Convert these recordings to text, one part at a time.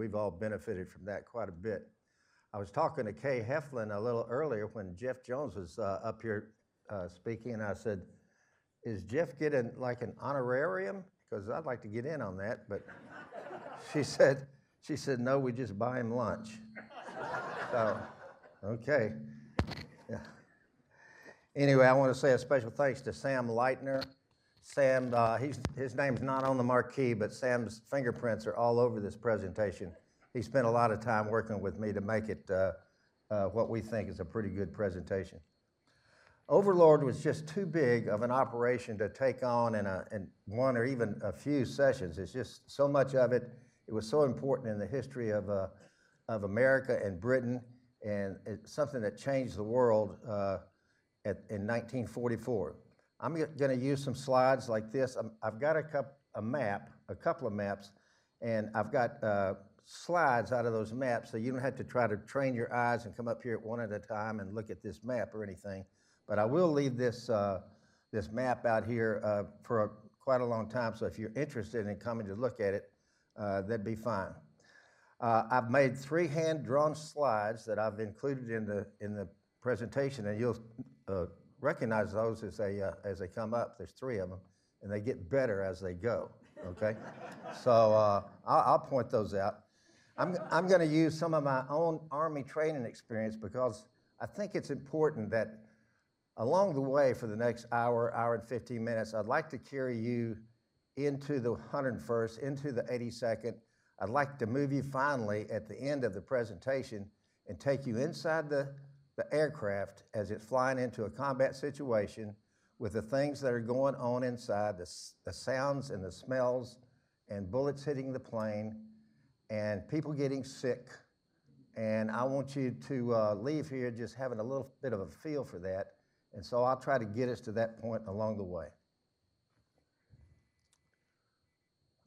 we've all benefited from that quite a bit. I was talking to Kay Heflin a little earlier when Jeff Jones was up here speaking, and I said, is Jeff getting like an honorarium? Because I'd like to get in on that, but she said, no, we just buy him lunch. So, okay. Yeah. Anyway, I want to say a special thanks to Sam Leitner. Sam, his name's not on the marquee, but Sam's fingerprints are all over this presentation. He spent a lot of time working with me to make it what we think is a pretty good presentation. Overlord was just too big of an operation to take on in one or even a few sessions. It's just so much of it. It was so important in the history of America and Britain, and it's something that changed the world in 1944. I'm going to use some slides like this. I've got a couple of maps, and I've got slides out of those maps, so you don't have to try to train your eyes and come up here one at a time and look at this map or anything. But I will leave this this map out here for quite a long time, so if you're interested in coming to look at it, that'd be fine. I've made 3 hand-drawn slides that I've included in the presentation, and you'll recognize those as they come up. There's 3 of them, and they get better as they go, okay? So I'll point those out. I'm going to use some of my own Army training experience because I think it's important that along the way for the next hour, hour and 15 minutes, I'd like to carry you into the 101st, into the 82nd. I'd like to move you finally at the end of the presentation and take you inside the aircraft as it's flying into a combat situation with the things that are going on inside, the sounds and the smells and bullets hitting the plane and people getting sick. And I want you to leave here just having a little bit of a feel for that. And so I'll try to get us to that point along the way.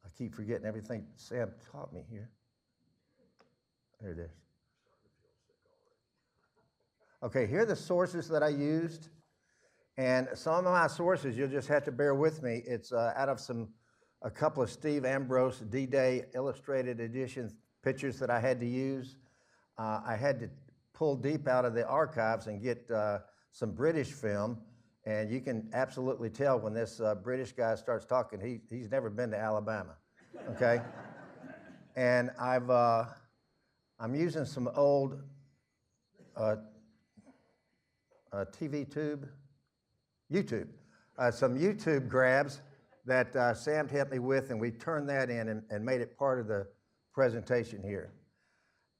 I keep forgetting everything Sam taught me here. There it is. Okay, here are the sources that I used. And some of my sources, you'll just have to bear with me. It's out of a couple of Steve Ambrose D-Day illustrated edition pictures that I had to use. I had to pull deep out of the archives and get some British film, and you can absolutely tell when this British guy starts talking, he's never been to Alabama, okay? And I'm using some old YouTube, some YouTube grabs that Sam helped me with, and we turned that in and made it part of the presentation here.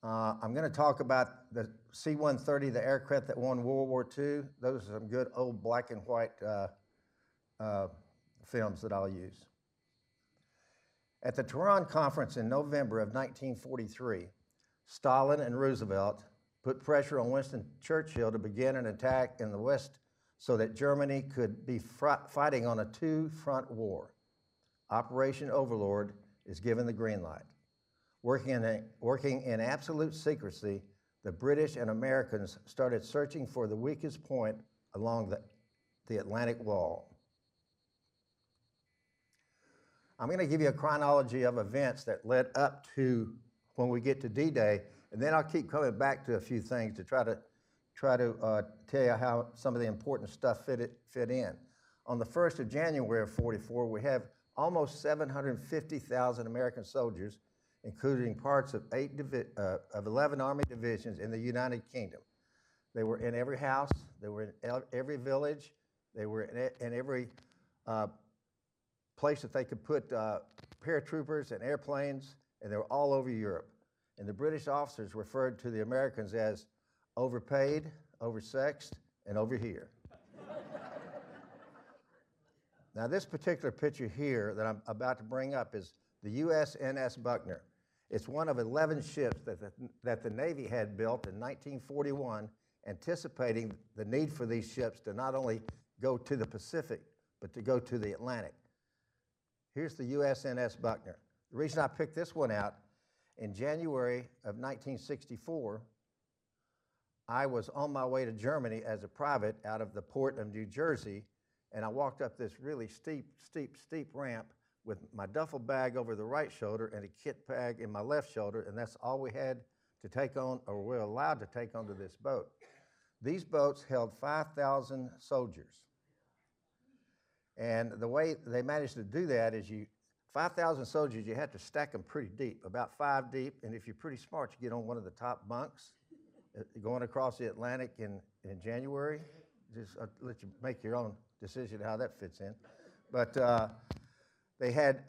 I'm going to talk about the C-130, the aircraft that won World War II. Those are some good old black and white films that I'll use. At the Tehran Conference in November of 1943, Stalin and Roosevelt put pressure on Winston Churchill to begin an attack in the West so that Germany could be fighting on a 2-front war. Operation Overlord is given the green light. Working in absolute secrecy, the British and Americans started searching for the weakest point along the Atlantic Wall. I'm going to give you a chronology of events that led up to when we get to D-Day, and then I'll keep coming back to a few things to try to tell you how some of the important stuff fit in. On the 1st of January of 44, we have almost 750,000 American soldiers, including parts of 11 Army divisions in the United Kingdom. They were in every house, they were in every village, they were in every place that they could put paratroopers and airplanes, and they were all over Europe. And the British officers referred to the Americans as overpaid, oversexed, and over here. Now this particular picture here that I'm about to bring up is the USNS Buckner. It's one of 11 ships that the Navy had built in 1941, anticipating the need for these ships to not only go to the Pacific, but to go to the Atlantic. Here's the USNS Buckner. The reason I picked this one out, in January of 1964, I was on my way to Germany as a private out of the port of New Jersey, and I walked up this really steep ramp with my duffel bag over the right shoulder and a kit bag in my left shoulder, and that's all we had to take on, or we're allowed to take onto this boat. These boats held 5,000 soldiers. And the way they managed to do that is 5,000 soldiers, you have to stack them pretty deep, about 5 deep, and if you're pretty smart, you get on one of the top bunks going across the Atlantic in January. Just let you make your own decision how that fits in. But they had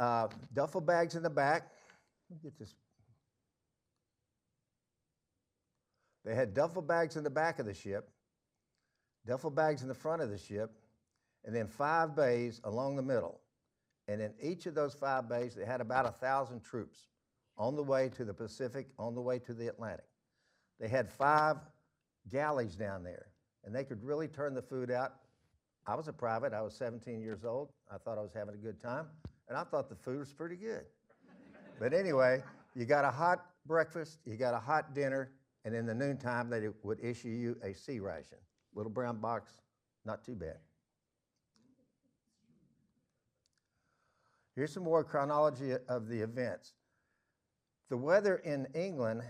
duffel bags in the back. Let me get this. They had duffel bags in the back of the ship, duffel bags in the front of the ship, and then 5 bays along the middle. And in each of those 5 bays, they had about 1,000 troops on the way to the Pacific, on the way to the Atlantic. They had 5 galleys down there, and they could really turn the food out. I was a private. I was 17 years old. I thought I was having a good time, and I thought the food was pretty good. But anyway, you got a hot breakfast, you got a hot dinner, and in the noontime, they would issue you a sea ration. Little brown box, not too bad. Here's some more chronology of the events. The weather in England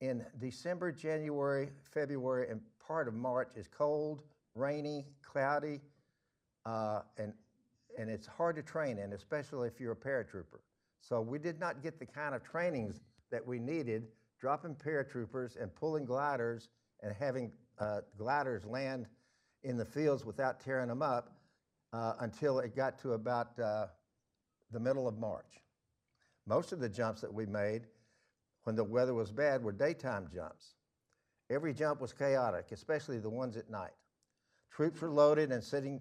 in December, January, February, and part of March is cold, rainy, cloudy, and it's hard to train in, especially if you're a paratrooper. So we did not get the kind of trainings that we needed, dropping paratroopers and pulling gliders and having gliders land in the fields without tearing them up until it got to about the middle of March. Most of the jumps that we made when the weather was bad were daytime jumps. Every jump was chaotic, especially the ones at night. Troops were loaded and sitting,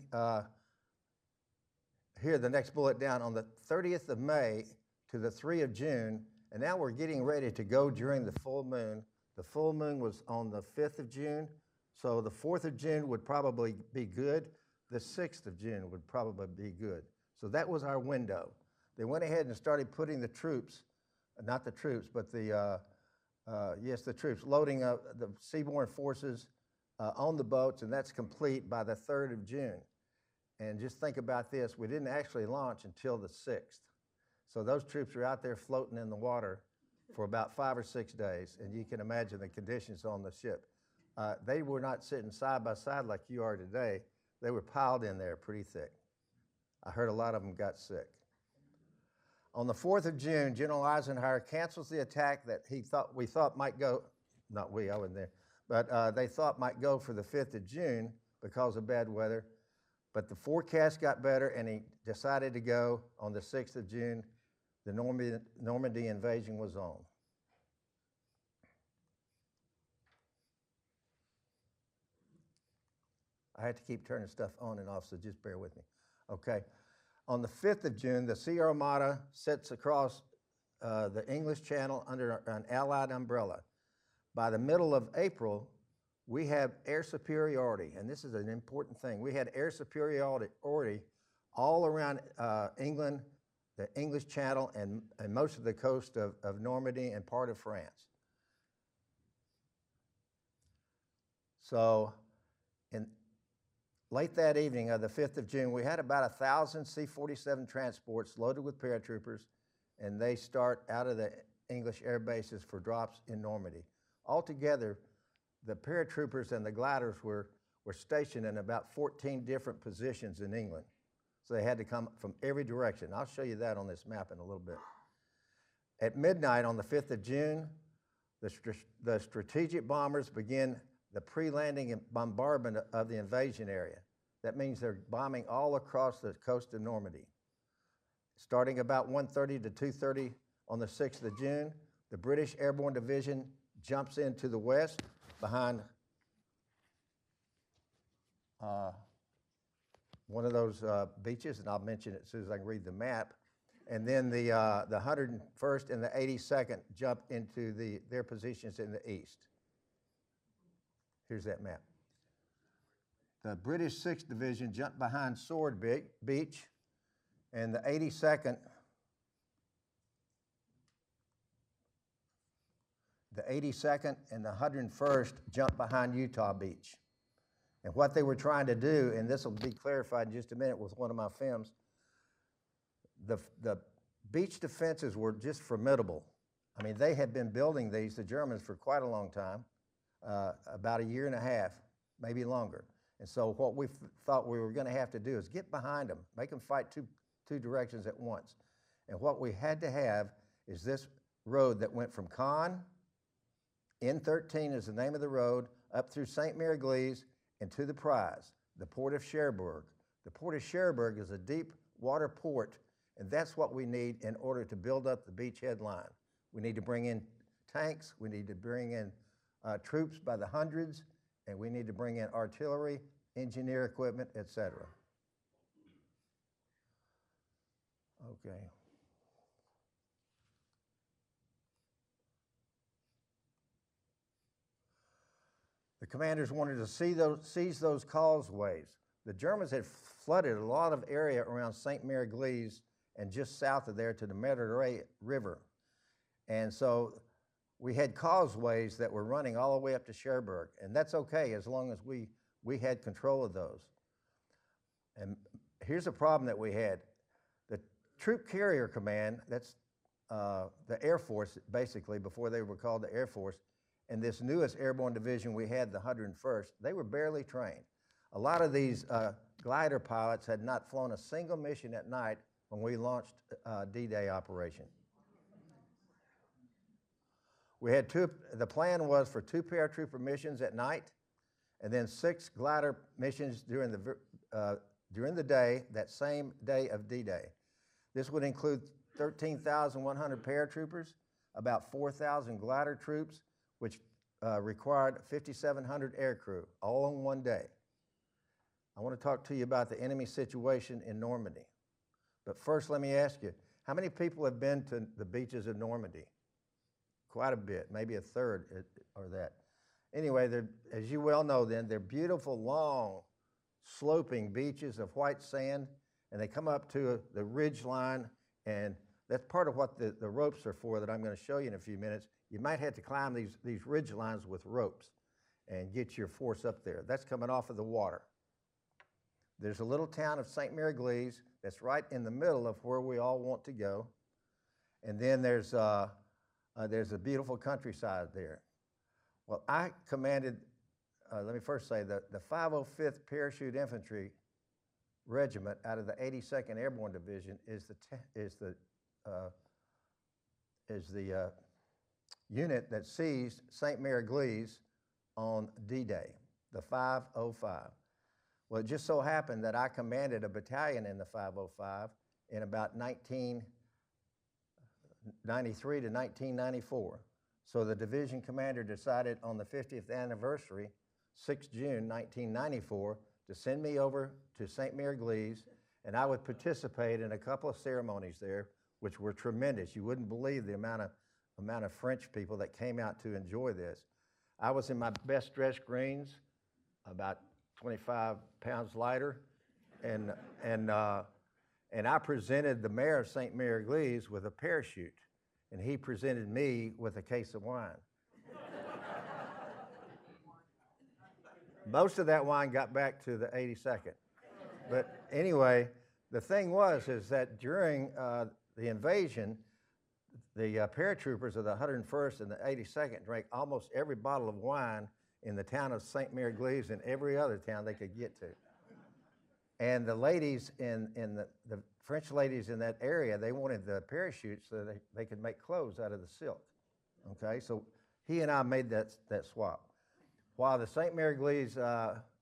here, the next bullet down, on the 30th of May to the 3 of June, and now we're getting ready to go during the full moon. The full moon was on the 5th of June, so the 4th of June would probably be good. The 6th of June would probably be good. So that was our window. They went ahead and started putting the troops, not the troops, but the troops, loading up the seaborne forces on the boats, and that's complete by the 3rd of June. And just think about this, we didn't actually launch until the 6th. So those troops are out there floating in the water for about 5 or 6 days, and you can imagine the conditions on the ship. They were not sitting side by side like you are today. They were piled in there pretty thick. I heard a lot of them got sick. On the 4th of June, General Eisenhower cancels the attack that we thought might go, not we, I wasn't there, but they thought might go for the 5th of June because of bad weather. But the forecast got better, and he decided to go on the 6th of June. The Normandy invasion was on. I had to keep turning stuff on and off, so just bear with me. Okay. On the 5th of June, the Sea Armada sets across the English Channel under an Allied umbrella. By the middle of April, we have air superiority, and this is an important thing. We had air superiority all around England, the English Channel, and most of the coast of Normandy and part of France. So in late that evening of the 5th of June, we had about 1,000 C-47 transports loaded with paratroopers, and they start out of the English air bases for drops in Normandy. Altogether, the paratroopers and the gliders were stationed in about 14 different positions in England. So they had to come from every direction. I'll show you that on this map in a little bit. At midnight on the 5th of June, the strategic bombers begin the pre-landing bombardment of the invasion area. That means they're bombing all across the coast of Normandy. Starting about 1:30 to 2:30 on the 6th of June, the British Airborne Division jumps into the west behind one of those beaches, and I'll mention it as soon as I can read the map. And then the 101st and the 82nd jump into their positions in the east. Here's that map. The British 6th Division jumped behind Sword Beach, and the 82nd and the 101st jumped behind Utah Beach. And what they were trying to do, and this will be clarified in just a minute with one of my films, the beach defenses were just formidable. I mean, they had been building these, the Germans, for quite a long time, about a year and a half, maybe longer. And so what we thought we were going to have to do is get behind them, make them fight two directions at once. And what we had to have is this road that went from Caen, N13 is the name of the road, up through St. Mary Glees and to the prize, the port of Cherbourg. The port of Cherbourg is a deep water port, and that's what we need in order to build up the beachhead line. We need to bring in tanks, we need to bring in troops by the hundreds, and we need to bring in artillery, engineer equipment, etc. Okay. The commanders wanted to seize those causeways. The Germans had flooded a lot of area around St. Mary Glees and just south of there to the Mediterranean River. And so we had causeways that were running all the way up to Cherbourg, and that's okay as long as we had control of those. And here's a problem that we had. The Troop Carrier Command, that's the Air Force, basically, before they were called the Air Force, and this newest airborne division we had, the 101st, they were barely trained. A lot of these glider pilots had not flown a single mission at night when we launched D-Day operation. We had the plan was for 2 paratrooper missions at night, and then 6 glider missions during the day, that same day of D-Day. This would include 13,100 paratroopers, about 4,000 glider troops, which required 5,700 aircrew, all on one day. I want to talk to you about the enemy situation in Normandy. But first, let me ask you, how many people have been to the beaches of Normandy? Quite a bit, maybe a third or that. Anyway, as you well know then, they're beautiful, long, sloping beaches of white sand, and they come up to the ridge line, and that's part of what the ropes are for that I'm going to show you in a few minutes. You might have to climb these ridge lines with ropes and get your force up there. That's coming off of the water. There's a little town of St. Mary Glees that's right in the middle of where we all want to go. And then there's a beautiful countryside there. Well, I commanded, let me first say that the 505th Parachute Infantry Regiment out of the 82nd Airborne Division is the unit that seized St. Mary Glees on D-Day, the 505. Well, it just so happened that I commanded a battalion in the 505 in about 1993 to 1994. So the division commander decided on the 50th anniversary, 6 June 1994, to send me over to St. Mary Glees, and I would participate in a couple of ceremonies there, which were tremendous. You wouldn't believe the amount of French people that came out to enjoy this. I was in my best dressed greens, about 25 pounds lighter, and I presented the mayor of St. Mary Glees with a parachute, and he presented me with a case of wine. Most of that wine got back to the 82nd. But anyway, the thing is that during the invasion, the paratroopers of the 101st and the 82nd drank almost every bottle of wine in the town of St. Mary Glees and every other town they could get to. And the ladies the French ladies in that area, they wanted the parachutes so they could make clothes out of the silk. Okay, so he and I made that swap. While the St. Mary Glees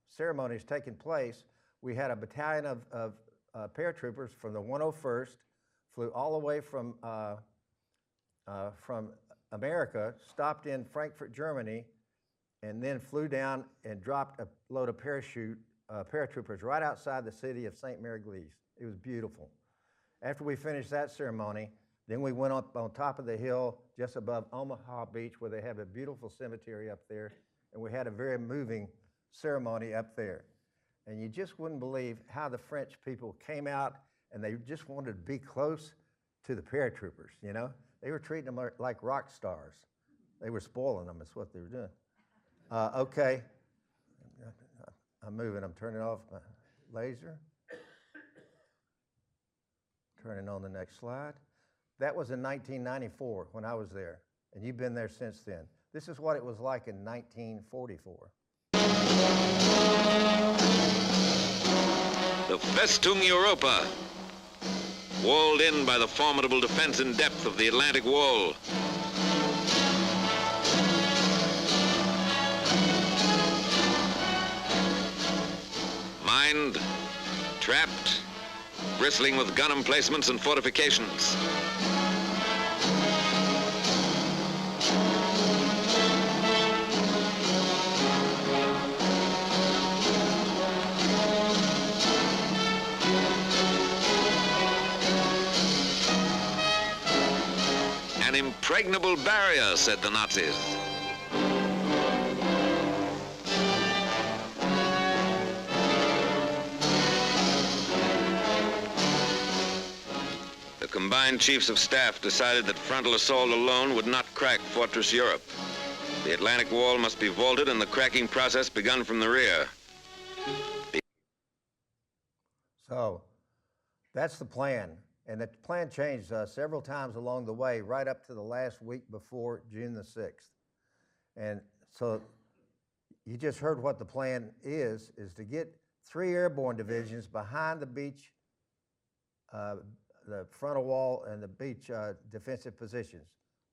ceremony is taking place, we had a battalion of paratroopers from the 101st, flew all the way from America, stopped in Frankfurt, Germany, and then flew down and dropped a load of paratroopers right outside the city of St. Mary Glees. It was beautiful. After we finished that ceremony, then we went up on top of the hill just above Omaha Beach, where they have a beautiful cemetery up there, and we had a very moving ceremony up there. And you just wouldn't believe how the French people came out, and they just wanted to be close to the paratroopers, you know? They were treating them like rock stars. They were spoiling them, is what they were doing. Okay, I'm moving, I'm turning off my laser. Turning on the next slide. That was in 1994 when I was there, and you've been there since then. This is what it was like in 1944. The Festung Europa, walled in by the formidable defense in depth of the Atlantic Wall. Mined, trapped, bristling with gun emplacements and fortifications. An impregnable barrier, said the Nazis. The combined chiefs of staff decided that frontal assault alone would not crack Fortress Europe. The Atlantic Wall must be vaulted and the cracking process begun from the rear. So that's the plan. And the plan changed several times along the way, right up to the last week before June the 6th. And so you just heard what the plan is to get 3 airborne divisions behind the beach, the frontal wall and the beach defensive positions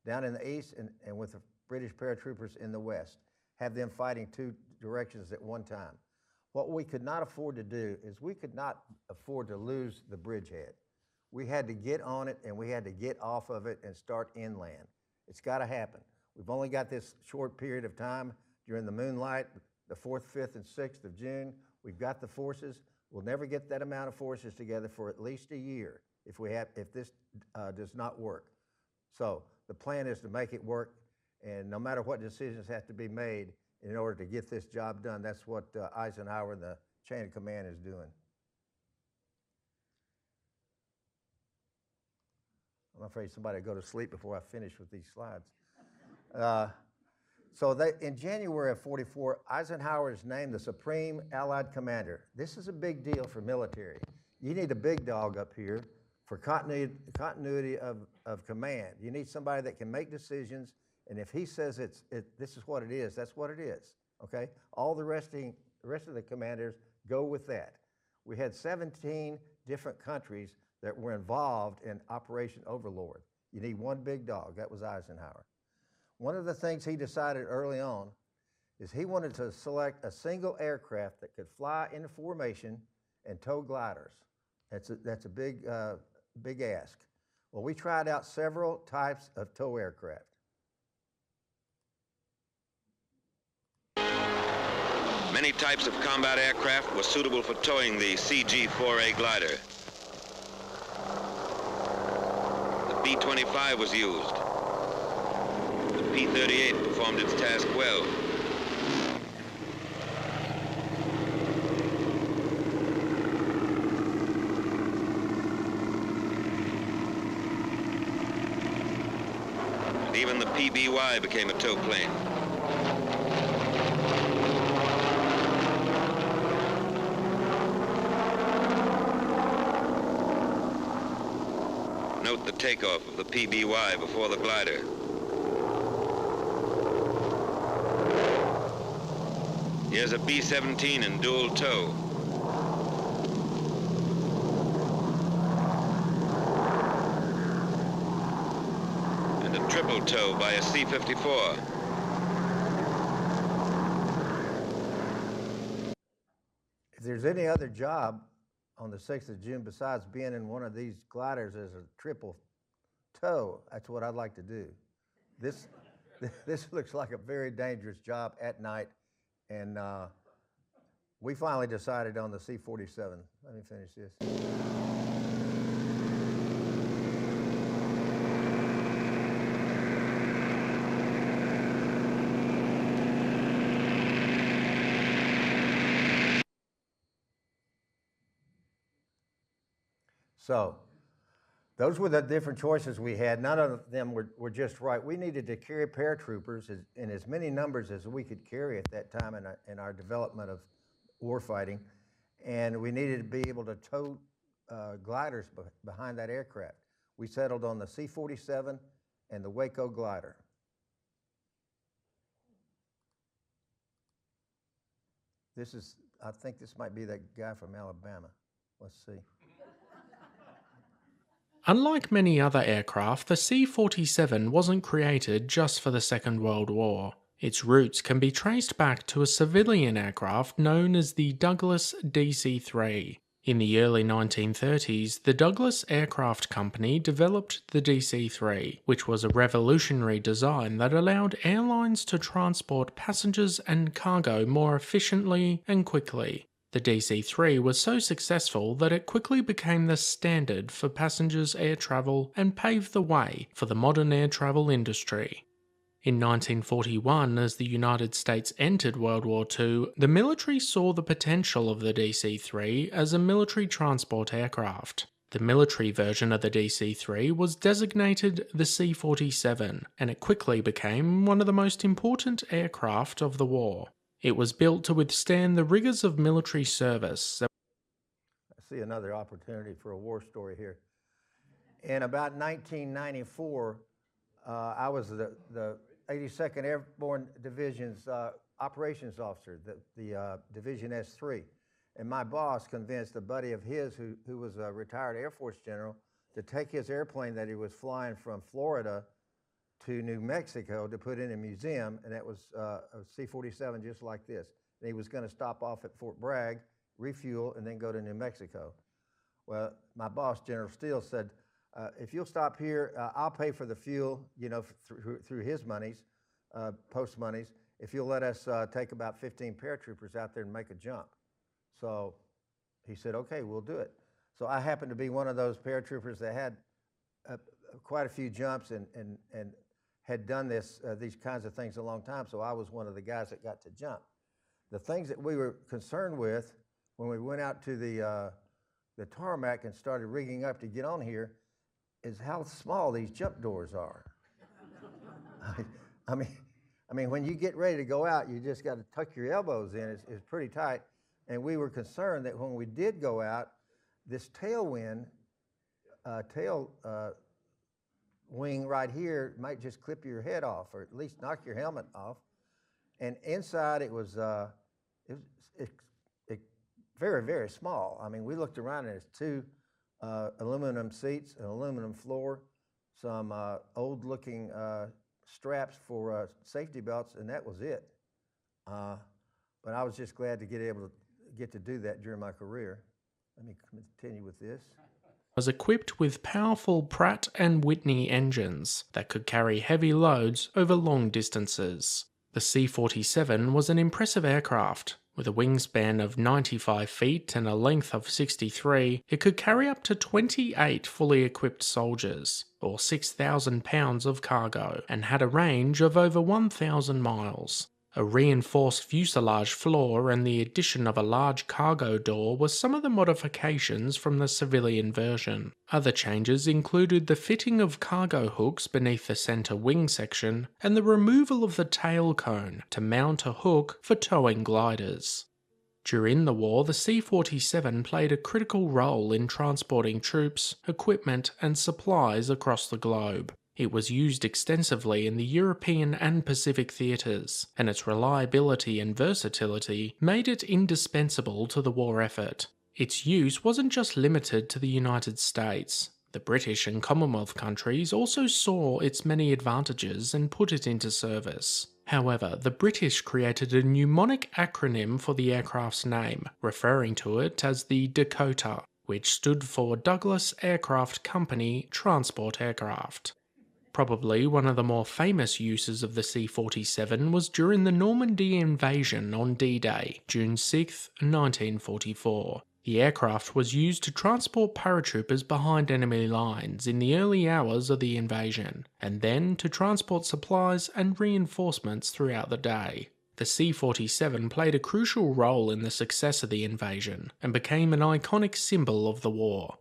down in the east and with the British paratroopers in the west, have them fighting 2 directions at one time. What we could not afford to do is we could not afford to lose the bridgehead. We had to get on it and we had to get off of it and start inland. It's got to happen. We've only got this short period of time during the moonlight, the 4th, 5th, and 6th of June. We've got the forces. We'll never get that amount of forces together for at least a year if this does not work. So the plan is to make it work, and no matter what decisions have to be made in order to get this job done, that's what Eisenhower and the chain of command is doing. I'm afraid somebody will go to sleep before I finish with these slides. In January of 44, Eisenhower is named the Supreme Allied Commander. This is a big deal for military. You need a big dog up here for continuity of command. You need somebody that can make decisions, and if he says this is what it is, that's what it is, okay? All the rest of the commanders go with that. We had 17 different countries that were involved in Operation Overlord. You need one big dog. That was Eisenhower. One of the things he decided early on is he wanted to select a single aircraft that could fly into formation and tow gliders. That's a big ask. Well, we tried out several types of tow aircraft. Many types of combat aircraft were suitable for towing the CG-4A glider. B-25 was used. The P-38 performed its task well. And even the PBY became a tow plane. Note the takeoff of the PBY before the glider. Here's a B-17 in dual tow. And a triple tow by a C-54. If there's any other job on the 6th of June besides being in one of these gliders as a triple tow, that's what I'd like to do. This looks like a very dangerous job at night, and we finally decided on the C-47. Let me finish this. So those were the different choices we had. None of them were just right. We needed to carry paratroopers in as many numbers as we could carry at that time in our development of warfighting, and we needed to be able to tow gliders behind that aircraft. we settled on the C-47 and the Waco glider. I think this might be that guy from Alabama. Let's see. Unlike many other aircraft, the C-47 wasn't created just for the Second World War. Its roots can be traced back to a civilian aircraft known as the Douglas DC-3. In the early 1930s, the Douglas Aircraft Company developed the DC-3, which was a revolutionary design that allowed airlines to transport passengers and cargo more efficiently and quickly. The DC-3 was so successful that it quickly became the standard for passengers air travel and paved the way for the modern air travel industry. In 1941, as the United States entered World War II, the military saw the potential of the DC-3 as a military transport aircraft. The military version of the DC-3 was designated the C-47, and it quickly became one of the most important aircraft of the war. It was built to withstand the rigors of military service. I see another opportunity for a war story here. In about 1994, I was the 82nd Airborne Division's operations officer, the Division S3. And my boss convinced a buddy of his who was a retired Air Force general to take his airplane that he was flying from Florida to New Mexico to put in a museum, and that was a C-47 just like this. And he was going to stop off at Fort Bragg, refuel, and then go to New Mexico. Well, my boss, General Steele, said, if you'll stop here, I'll pay for the fuel, you know, through his monies, post monies, if you'll let us take about 15 paratroopers out there and make a jump. So he said, okay, we'll do it. So I happened to be one of those paratroopers that had quite a few jumps and had done these kinds of things a long time, so I was one of the guys that got to jump. The things that we were concerned with when we went out to the tarmac and started rigging up to get on here is how small these jump doors are. I mean, when you get ready to go out, you just got to tuck your elbows in. It's pretty tight, and we were concerned that when we did go out, this tailwind, wing right here might just clip your head off, or at least knock your helmet off. And inside it was very, very small. I mean, we looked around and it's two aluminum seats, an aluminum floor, some old-looking straps for safety belts, and that was it. But I was just glad to get to do that during my career. Let me continue with this. Was equipped with powerful Pratt & Whitney engines that could carry heavy loads over long distances. The C-47 was an impressive aircraft. With a wingspan of 95 feet and a length of 63, it could carry up to 28 fully equipped soldiers, or 6,000 pounds of cargo, and had a range of over 1,000 miles. A reinforced fuselage floor and the addition of a large cargo door were some of the modifications from the civilian version. Other changes included the fitting of cargo hooks beneath the center wing section and the removal of the tail cone to mount a hook for towing gliders. During the war, the C-47 played a critical role in transporting troops, equipment, and supplies across the globe. It was used extensively in the European and Pacific theatres, and its reliability and versatility made it indispensable to the war effort. Its use wasn't just limited to the United States. The British and Commonwealth countries also saw its many advantages and put it into service. However, the British created a mnemonic acronym for the aircraft's name, referring to it as the Dakota, which stood for Douglas Aircraft Company Transport Aircraft. Probably one of the more famous uses of the C-47 was during the Normandy invasion on D-Day, June 6, 1944. The aircraft was used to transport paratroopers behind enemy lines in the early hours of the invasion, and then to transport supplies and reinforcements throughout the day. The C-47 played a crucial role in the success of the invasion, and became an iconic symbol of the war.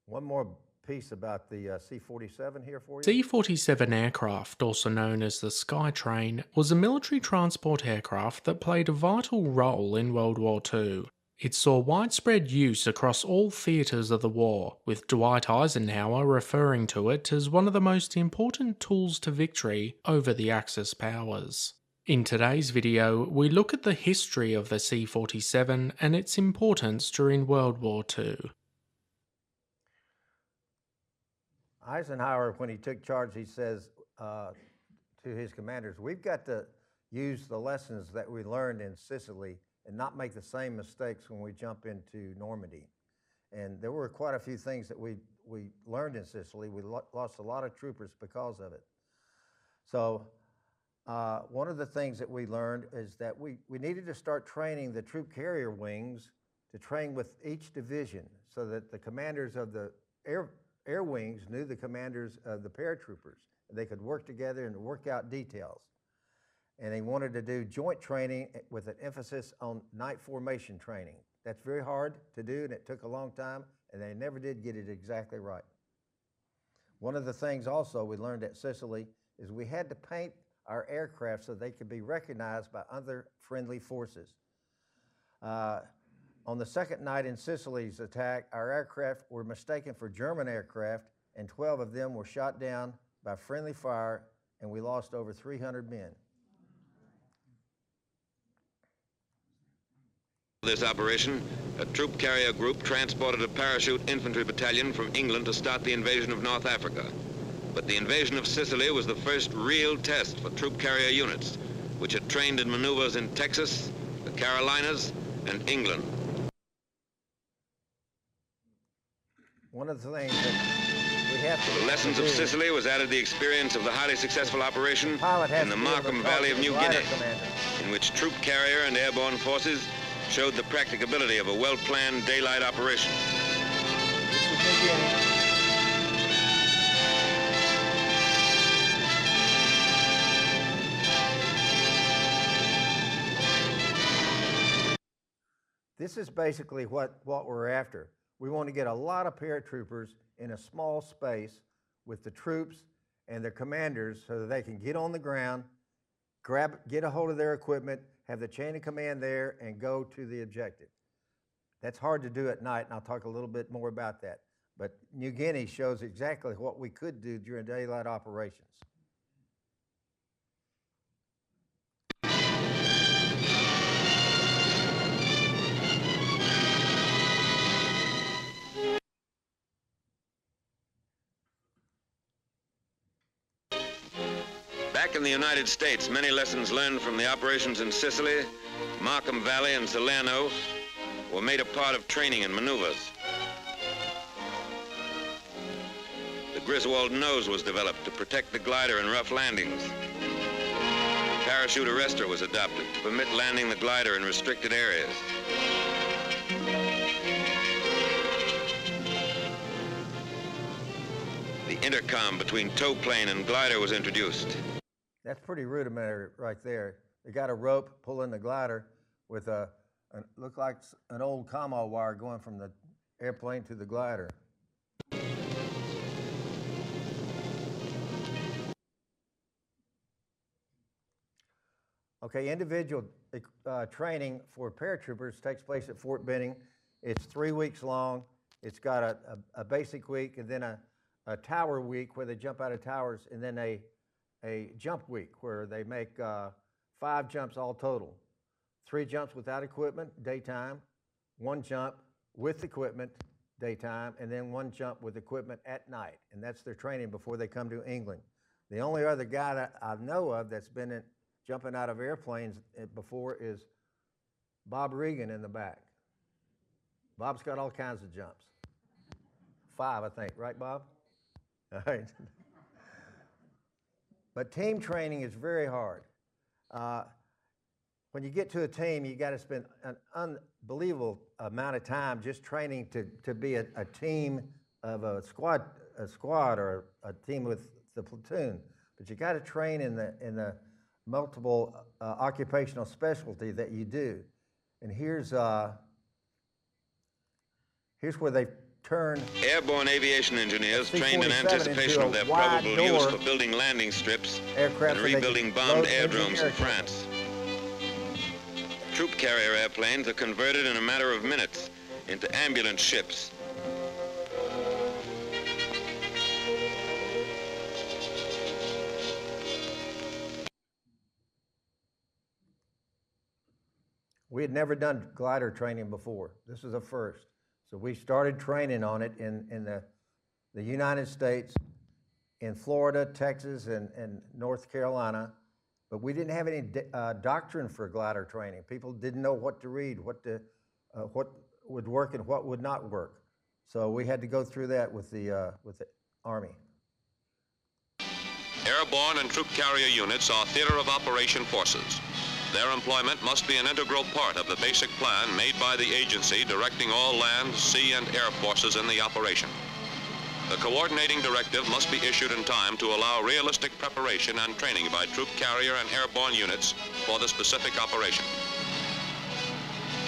One more piece about the C-47 here for you. C-47 aircraft, also known as the Skytrain, was a military transport aircraft that played a vital role in World War II. It saw widespread use across all theatres of the war, with Dwight Eisenhower referring to it as one of the most important tools to victory over the Axis powers. In today's video, we look at the history of the C-47 and its importance during World War II. Eisenhower, when he took charge, he says to his commanders, we've got to use the lessons that we learned in Sicily and not make the same mistakes when we jump into Normandy. And there were quite a few things that we learned in Sicily. We lost a lot of troopers because of it. So one of the things that we learned is that we needed to start training the troop carrier wings to train with each division so that the commanders of the air wings knew the commanders of the paratroopers. They could work together and work out details. And they wanted to do joint training with an emphasis on night formation training. That's very hard to do, and it took a long time, and they never did get it exactly right. One of the things also we learned at Sicily is we had to paint our aircraft so they could be recognized by other friendly forces. On the second night in Sicily's attack, our aircraft were mistaken for German aircraft, and 12 of them were shot down by friendly fire, and we lost over 300 men. This operation, a troop carrier group transported a parachute infantry battalion from England to start the invasion of North Africa. But the invasion of Sicily was the first real test for troop carrier units, which had trained in maneuvers in Texas, the Carolinas, and England. One of the things that we have to The lessons of Sicily was added the experience of the highly successful operation in the Markham Valley of New Guinea, in which troop carrier and airborne forces showed the practicability of a well-planned daylight operation. This is basically what we're after. We want to get a lot of paratroopers in a small space with the troops and their commanders so that they can get on the ground, get a hold of their equipment, have the chain of command there, and go to the objective. That's hard to do at night, and I'll talk a little bit more about that. But New Guinea shows exactly what we could do during daylight operations. Back in the United States, many lessons learned from the operations in Sicily, Markham Valley, and Salerno were made a part of training and maneuvers. The Griswold nose was developed to protect the glider in rough landings. A parachute arrestor was adopted to permit landing the glider in restricted areas. The intercom between tow plane and glider was introduced. That's pretty rudimentary right there. They got a rope pulling the glider with look like an old commo wire going from the airplane to the glider. Okay, individual training for paratroopers takes place at Fort Benning. It's 3 weeks long. It's got a basic week and then a tower week where they jump out of towers, and then a jump week where they make 5 jumps all total. 3 jumps without equipment, daytime, 1 jump with equipment, daytime, and then 1 jump with equipment at night. And that's their training before they come to England. The only other guy that I know of that's been jumping out of airplanes before is Bob Regan in the back. Bob's got all kinds of jumps. 5, I think, right, Bob? All right. But team training is very hard. When you get to a team, you got to spend an unbelievable amount of time just training to be a team of a squad or a team with the platoon. But you got to train in the multiple occupational specialty that you do. And here's where they turn airborne aviation engineers trained in anticipation of their probable use for building landing strips and rebuilding bombed airdromes in France. troop carrier airplanes are converted in a matter of minutes into ambulance ships. We had never done glider training before. This is a first. So we started training on it in the United States, in Florida, Texas, and North Carolina, but we didn't have any doctrine for glider training. People didn't know what to read, what would work and what would not work. So we had to go through that with the Army. Airborne and troop carrier units are theater of operation forces. Their employment must be an integral part of the basic plan made by the agency directing all land, sea, and air forces in the operation. The coordinating directive must be issued in time to allow realistic preparation and training by troop carrier and airborne units for the specific operation.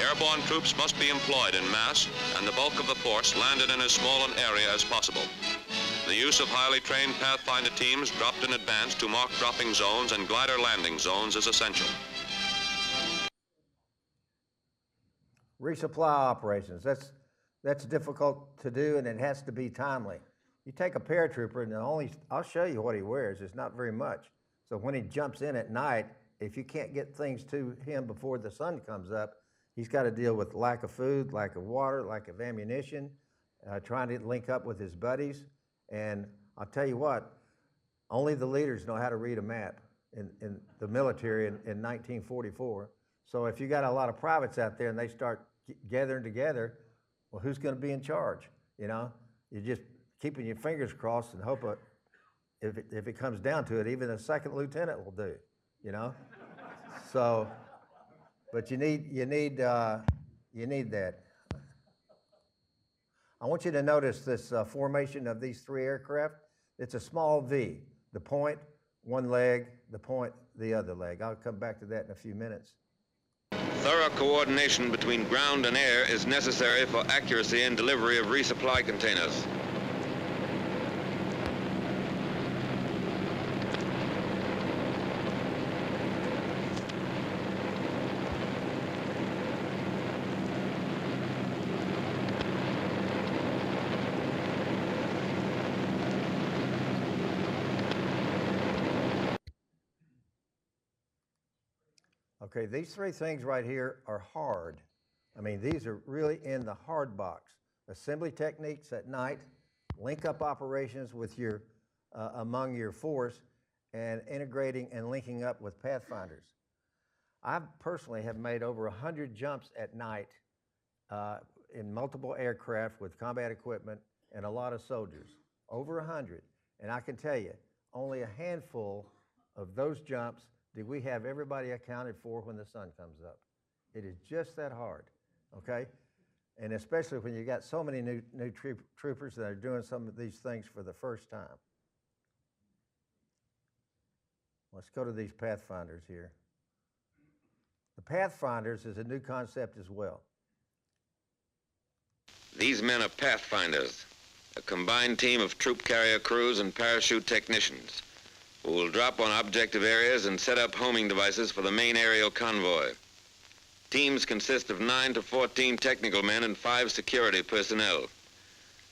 Airborne troops must be employed in mass and the bulk of the force landed in as small an area as possible. The use of highly trained Pathfinder teams dropped in advance to mark dropping zones and glider landing zones is essential. Resupply operations, that's difficult to do and it has to be timely. You take a paratrooper and I'll show you what he wears, it's not very much. So when he jumps in at night, if you can't get things to him before the sun comes up, he's got to deal with lack of food, lack of water, lack of ammunition, trying to link up with his buddies. And I'll tell you what, only the leaders know how to read a map in the military in 1944. So if you got a lot of privates out there and they start gathering together, well, who's going to be in charge? You know, you're just keeping your fingers crossed and hope if it comes down to it, even a second lieutenant will do. You know, so but you need that. I want you to notice this formation of these three aircraft. It's a small V. The point, one leg, the point, the other leg. I'll come back to that in a few minutes. Thorough coordination between ground and air is necessary for accuracy in delivery of resupply containers. Okay, these three things right here are hard. I mean, these are really in the hard box. Assembly techniques at night, link up operations with your, among your force, and integrating and linking up with Pathfinders. I personally have made over 100 jumps at night in multiple aircraft with combat equipment and a lot of soldiers, over 100. And I can tell you, only a handful of those jumps did we have everybody accounted for when the sun comes up. It is just that hard, okay? And especially when you got so many new troopers that are doing some of these things for the first time. Let's go to these Pathfinders here. The Pathfinders is a new concept as well. These men are Pathfinders, a combined team of troop carrier crews and parachute technicians who will drop on objective areas and set up homing devices for the main aerial convoy. Teams consist of 9 to 14 technical men and 5 security personnel.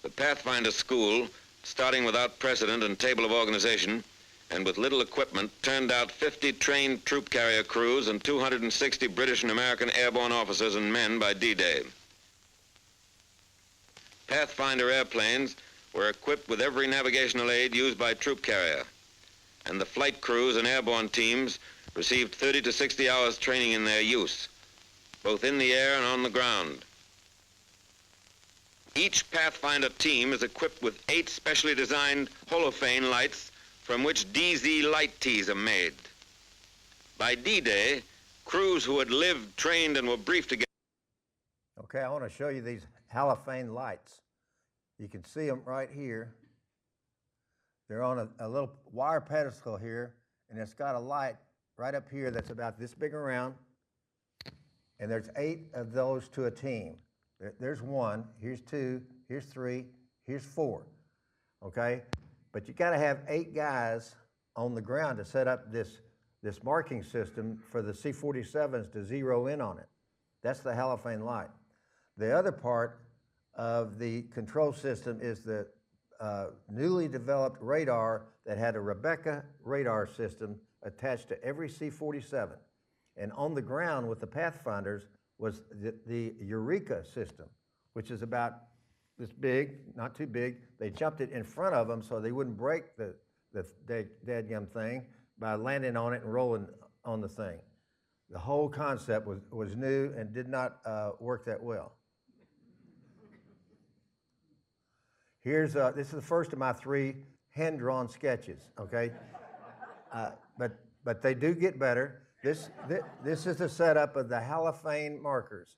The Pathfinder School, starting without precedent and table of organization, and with little equipment, turned out 50 trained troop carrier crews and 260 British and American airborne officers and men by D-Day. Pathfinder airplanes were equipped with every navigational aid used by troop carrier, and the flight crews and airborne teams received 30 to 60 hours training in their use, both in the air and on the ground. Each Pathfinder team is equipped with 8 specially designed holophane lights from which DZ light tees are made. By D-Day, crews who had lived, trained, and were briefed together. Okay, I want to show you these halophane lights. You can see them right here. They're on a little wire pedestal here, and it's got a light right up here that's about this big around, and there's 8 of those to a team. There's 1, here's 2, here's 3, here's 4, okay? But you gotta have 8 guys on the ground to set up this marking system for the C-47s to zero in on it. That's the halophane light. The other part of the control system is the newly developed radar that had a Rebecca radar system attached to every C-47. And on the ground with the Pathfinders was the Eureka system, which is about this big, not too big. They jumped it in front of them so they wouldn't break the dadgum thing by landing on it and rolling on the thing. The whole concept was new and did not work that well. This is the first of my 3 hand-drawn sketches, okay? But they do get better. This is the setup of the halophane markers.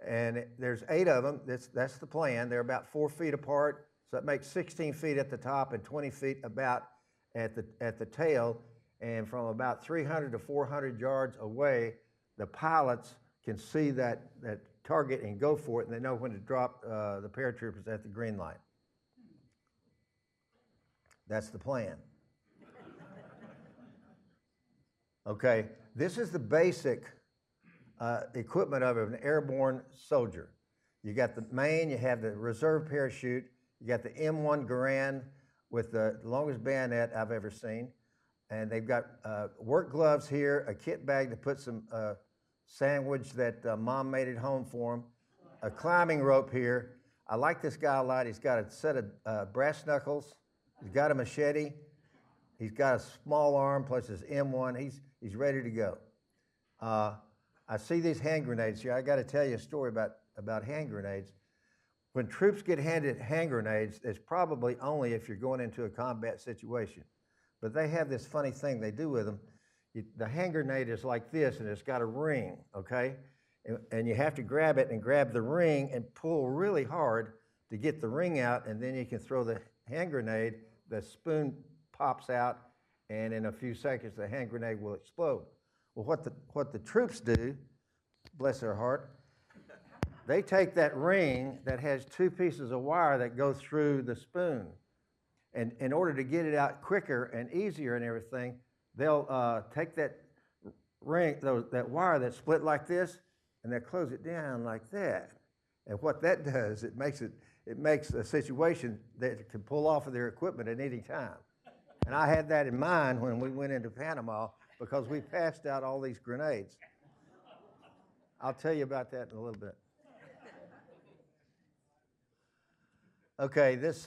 And there's 8 of them. That's the plan. They're about 4 feet apart, so that makes 16 feet at the top and 20 feet about at the tail. And from about 300 to 400 yards away, the pilots can see that target and go for it, and they know when to drop the paratroopers at the green light. That's the plan. Okay, this is the basic equipment of an airborne soldier. You got the main, you have the reserve parachute, you got the M1 Garand with the longest bayonet I've ever seen, and they've got work gloves here, a kit bag to put some sandwich that mom made at home for him, a climbing rope here. I like this guy a lot. He's got a set of brass knuckles, he's got a machete, he's got a small arm plus his M1. He's ready to go. I see these hand grenades here. I got to tell you a story about hand grenades. When troops get handed hand grenades, it's probably only if you're going into a combat situation. But they have this funny thing they do with them. The hand grenade is like this, and it's got a ring, okay? And you have to grab it and grab the ring and pull really hard to get the ring out, and then you can throw the hand grenade. The spoon pops out, and in a few seconds, the hand grenade will explode. Well, what the troops do, bless their heart, they take that ring that has 2 pieces of wire that go through the spoon. And in order to get it out quicker and easier and everything, they'll take that ring, that wire that's split like this, and they'll close it down like that. And what that does, it makes a situation that it can pull off of their equipment at any time. And I had that in mind when we went into Panama because we passed out all these grenades. I'll tell you about that in a little bit. Okay, this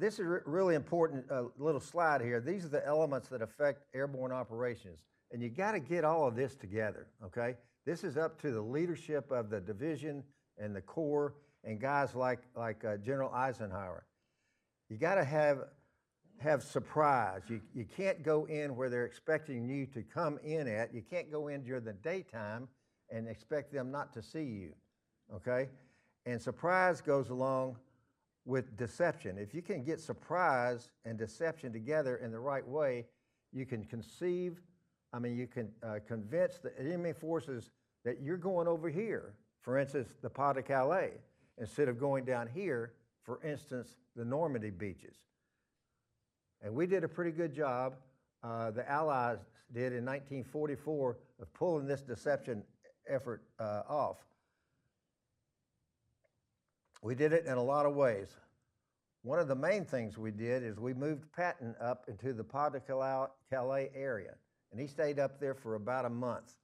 is really important little slide here. These are the elements that affect airborne operations. And you got to get all of this together, okay? This is up to the leadership of the division and the corps and guys like General Eisenhower. You got to have surprise. You can't go in where they're expecting you to come in at. You can't go in during the daytime and expect them not to see you, okay? And surprise goes along with deception. If you can get surprise and deception together in the right way, you can convince the enemy forces that you're going over here, for instance, the Pas de Calais, instead of going down here, for instance, the Normandy beaches. And we did a pretty good job, the Allies did in 1944, of pulling this deception effort off. We did it in a lot of ways. One of the main things we did is we moved Patton up into the Pas de Calais area, and he stayed up there for about a month.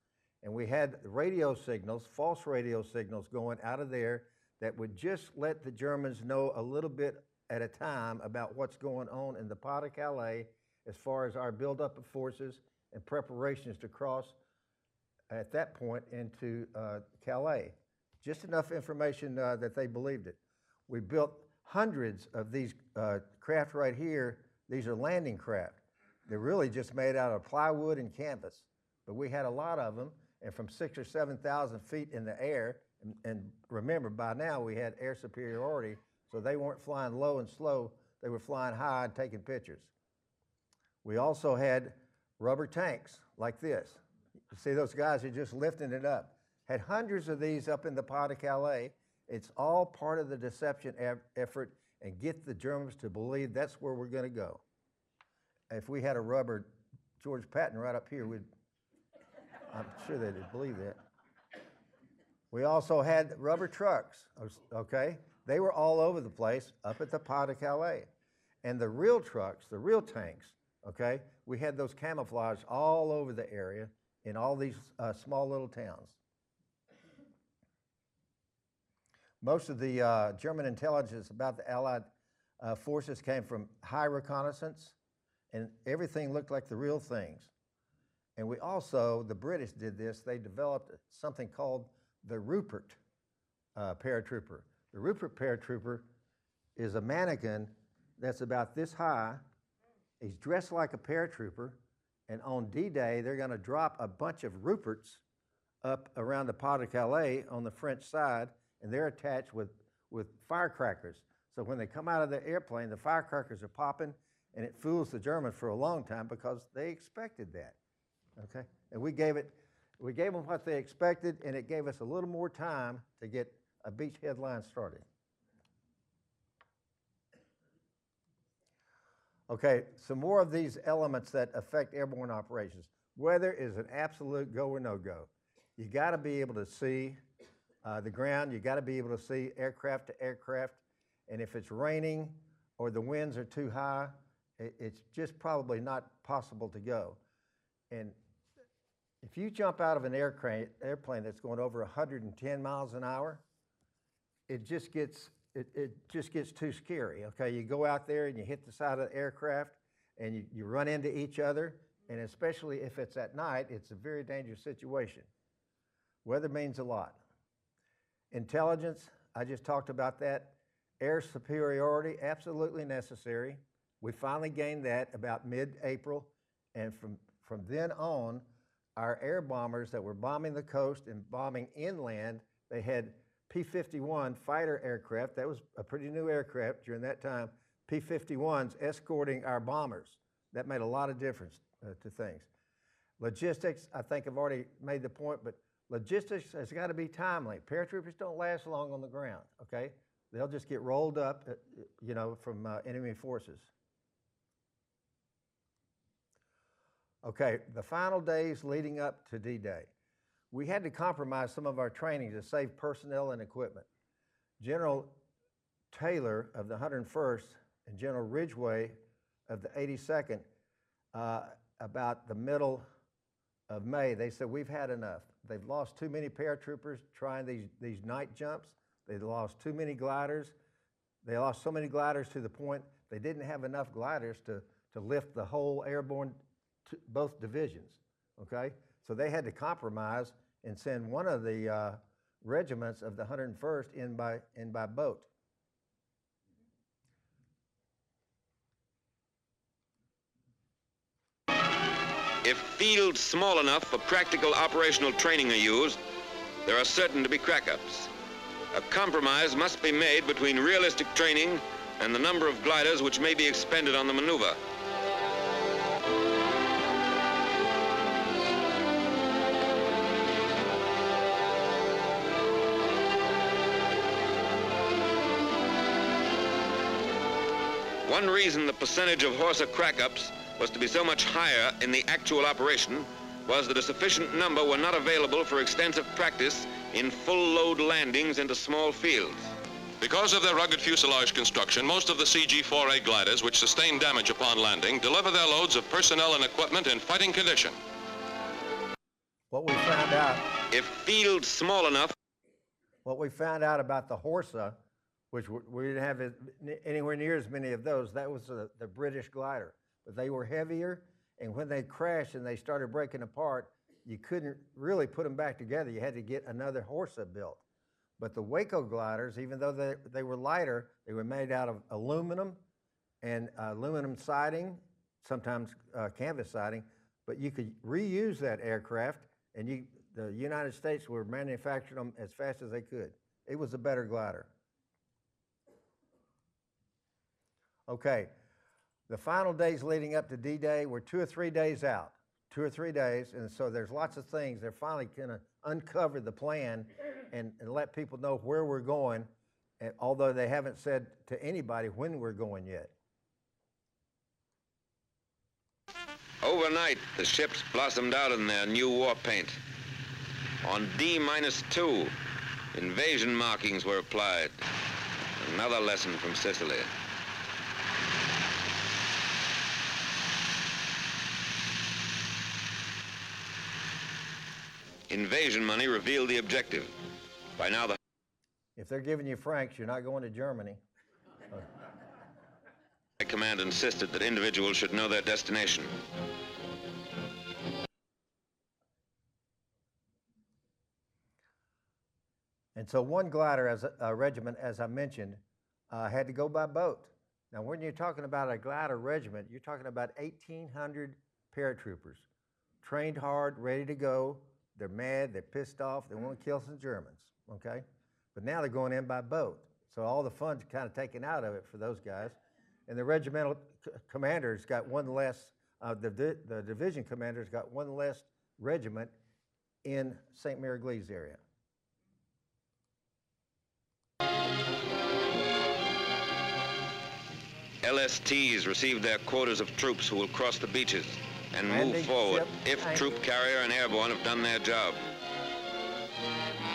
And we had radio signals, false radio signals going out of there that would just let the Germans know a little bit at a time about what's going on in the Pas de Calais as far as our buildup of forces and preparations to cross at that point into Calais. Just enough information that they believed it. We built hundreds of these craft right here. These are landing craft. They're really just made out of plywood and canvas, but we had a lot of them, and from 6,000 or 7,000 feet in the air, and remember, by now we had air superiority, so they weren't flying low and slow, they were flying high and taking pictures. We also had rubber tanks like this. You see those guys who are just lifting it up. Had hundreds of these up in the Pas de Calais. It's all part of the deception effort and get the Germans to believe that's where we're going to go. If we had a rubber George Patton right up here, we'd I'm sure they did believe that. We also had rubber trucks, okay? They were all over the place up at the Pas de Calais. And the real trucks, the real tanks, okay, we had those camouflage all over the area in all these small little towns. Most of the German intelligence about the Allied forces came from high reconnaissance, and everything looked like the real things. And we also, the British did this, they developed something called the Rupert paratrooper. The Rupert paratrooper is a mannequin that's about this high. He's dressed like a paratrooper, and on D-Day, they're gonna drop a bunch of Ruperts up around the Pas de Calais on the French side, and they're attached with firecrackers. So when they come out of the airplane, the firecrackers are popping, and it fools the Germans for a long time because they expected that, okay? And we gave them what they expected, and it gave us a little more time to get a beach headline started. Okay, some more of these elements that affect airborne operations. Weather is an absolute go or no-go. You gotta be able to see the ground, you gotta be able to see aircraft to aircraft, and if it's raining or the winds are too high, it's just probably not possible to go. And if you jump out of an airplane that's going over 110 miles an hour, it just gets too scary, okay? You go out there and you hit the side of the aircraft and you run into each other, and especially if it's at night, it's a very dangerous situation. Weather means a lot. Intelligence, I just talked about that. Air superiority, absolutely necessary. We finally gained that about mid-April, and from then on, our air bombers that were bombing the coast and bombing inland, they had P-51 fighter aircraft. That was a pretty new aircraft during that time. P-51s escorting our bombers. That made a lot of difference to things. Logistics, I think I've already made the point, but logistics has got to be timely. Paratroopers don't last long on the ground, okay? They'll just get rolled up, from enemy forces. Okay, the final days leading up to D-Day. We had to compromise some of our training to save personnel and equipment. General Taylor of the 101st and General Ridgway of the 82nd, about the middle of May, they said, we've had enough. They've lost too many paratroopers trying these night jumps. They lost too many gliders. They lost so many gliders to the point they didn't have enough gliders to lift the whole airborne, both divisions, okay? So they had to compromise and send one of the regiments of the 101st in by boat. If fields small enough for practical operational training are used, there are certain to be crack-ups. A compromise must be made between realistic training and the number of gliders which may be expended on the maneuver. One reason the percentage of Horsa crack-ups was to be so much higher in the actual operation was that a sufficient number were not available for extensive practice in full-load landings into small fields. Because of their rugged fuselage construction, most of the CG-4A gliders, which sustain damage upon landing, deliver their loads of personnel and equipment in fighting condition. What we found out, If fields small enough, what we found out about the Horsa, which we didn't have anywhere near as many of those, that was the British glider. But they were heavier, and when they crashed and they started breaking apart, you couldn't really put them back together. You had to get another Horsa built. But the Waco gliders, even though they were lighter, they were made out of aluminum and aluminum siding, sometimes canvas siding, but you could reuse that aircraft, and the United States were manufacturing them as fast as they could. It was a better glider. Okay, the final days leading up to D-Day were 2 or 3 days out, 2 or 3 days, and so there's lots of things. They're finally gonna uncover the plan and let people know where we're going, although they haven't said to anybody when we're going yet. Overnight, the ships blossomed out in their new war paint. On D-2, invasion markings were applied. Another lesson from Sicily. Invasion money revealed the objective. By now, the If they're giving you francs, you're not going to Germany. High Command insisted that individuals should know their destination. And so one glider, as a regiment, as I mentioned, had to go by boat. Now, when you're talking about a glider regiment, you're talking about 1,800 paratroopers, trained hard, ready to go. They're mad, they're pissed off, they want to kill some Germans, okay? But now they're going in by boat. So all the fun's kind of taken out of it for those guys. And the regimental commanders got one less, the division commanders got one less regiment in St. Mary Gleaves area. LSTs received their quotas of troops who will cross the beaches and move forward if troop carrier and airborne have done their job.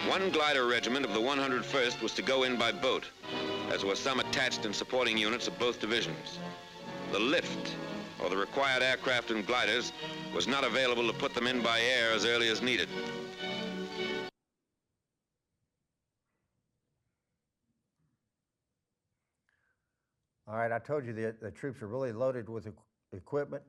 One glider regiment of the 101st was to go in by boat, as were some attached and supporting units of both divisions. The lift, or the required aircraft and gliders, was not available to put them in by air as early as needed. All right, I told you the troops are really loaded with equipment.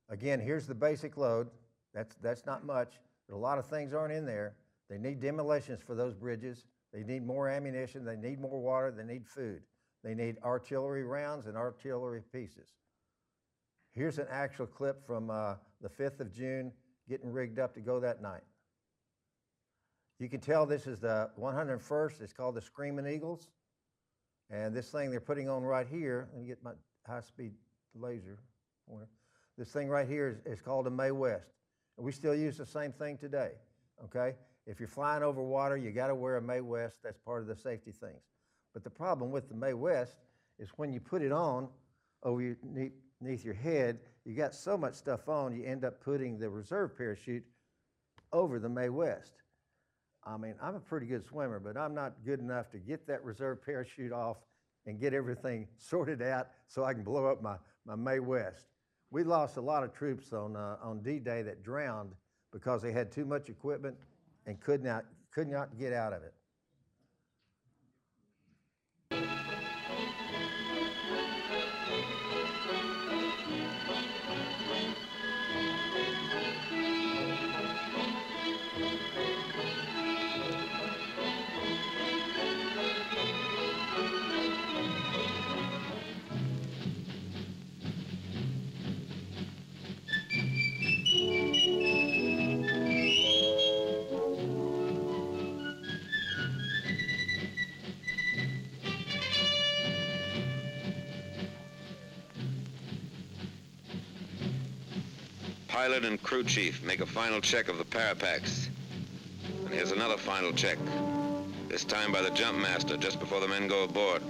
Again, here's the basic load. That's not much, but a lot of things aren't in there. They need demolitions for those bridges. They need more ammunition. They need more water. They need food. They need artillery rounds and artillery pieces. Here's an actual clip from the 5th of June, getting rigged up to go that night. You can tell this is the 101st. It's called the Screaming Eagles. And this thing they're putting on right here, let me get my high-speed laser pointer. This thing right here is called a May West. And we still use the same thing today, okay? If you're flying over water, you gotta wear a May West. That's part of the safety things. But the problem with the May West is when you put it on over underneath your head, you got so much stuff on, you end up putting the reserve parachute over the May West. I mean, I'm a pretty good swimmer, but I'm not good enough to get that reserve parachute off and get everything sorted out so I can blow up my May West. We lost a lot of troops on D-Day that drowned because they had too much equipment and could not get out of it. Pilot and crew chief make a final check of the parapacks. And here's another final check, this time by the jump master just before the men go aboard.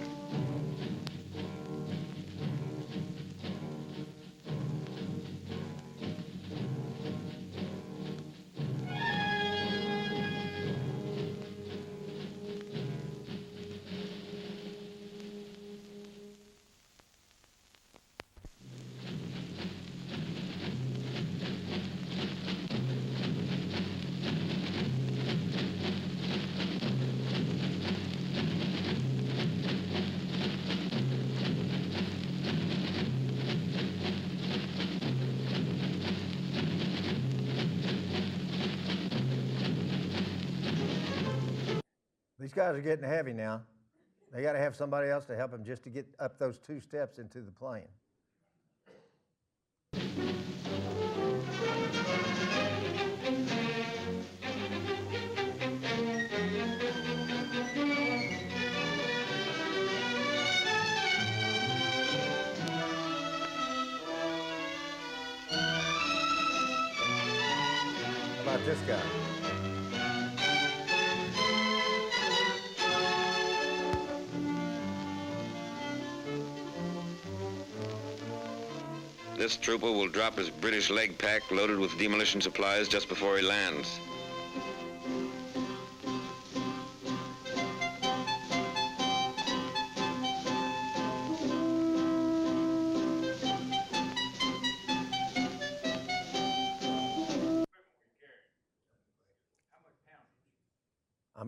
These guys are getting heavy now. They got to have somebody else to help them just to get up those 2 steps into the plane. How about this guy? This trooper will drop his British leg pack loaded with demolition supplies just before he lands.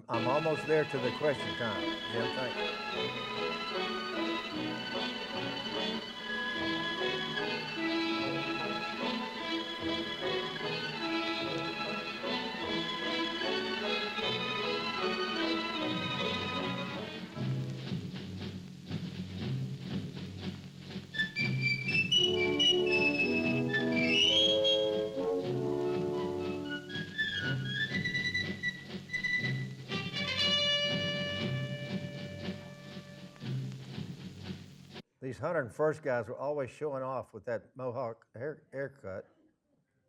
I'm almost there to the question time. Jim, thank you. These 101st guys were always showing off with that mohawk haircut.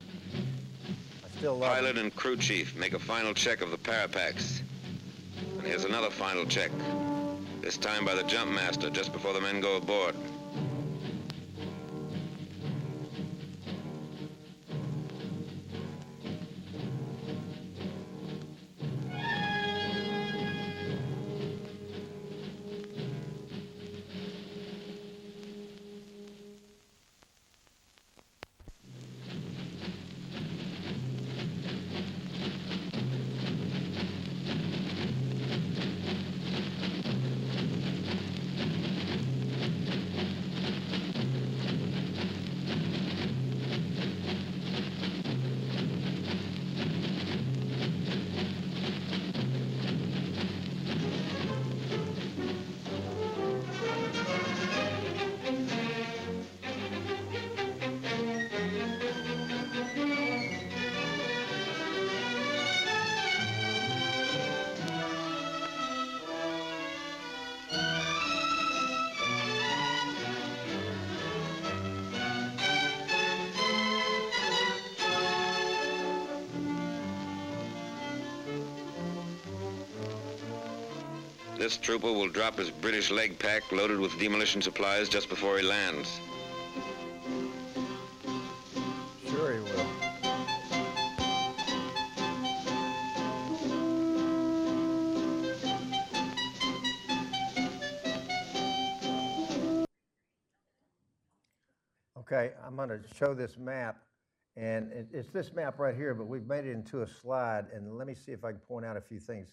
I still love Pilot them. and crew chief make a final check of the parapacks. And here's another final check, this time by the jump master just before the men go aboard. This trooper will drop his British leg pack loaded with demolition supplies just before he lands. Sure he will. Okay, I'm going to show this map, and it's this map right here, but we've made it into a slide, and let me see if I can point out a few things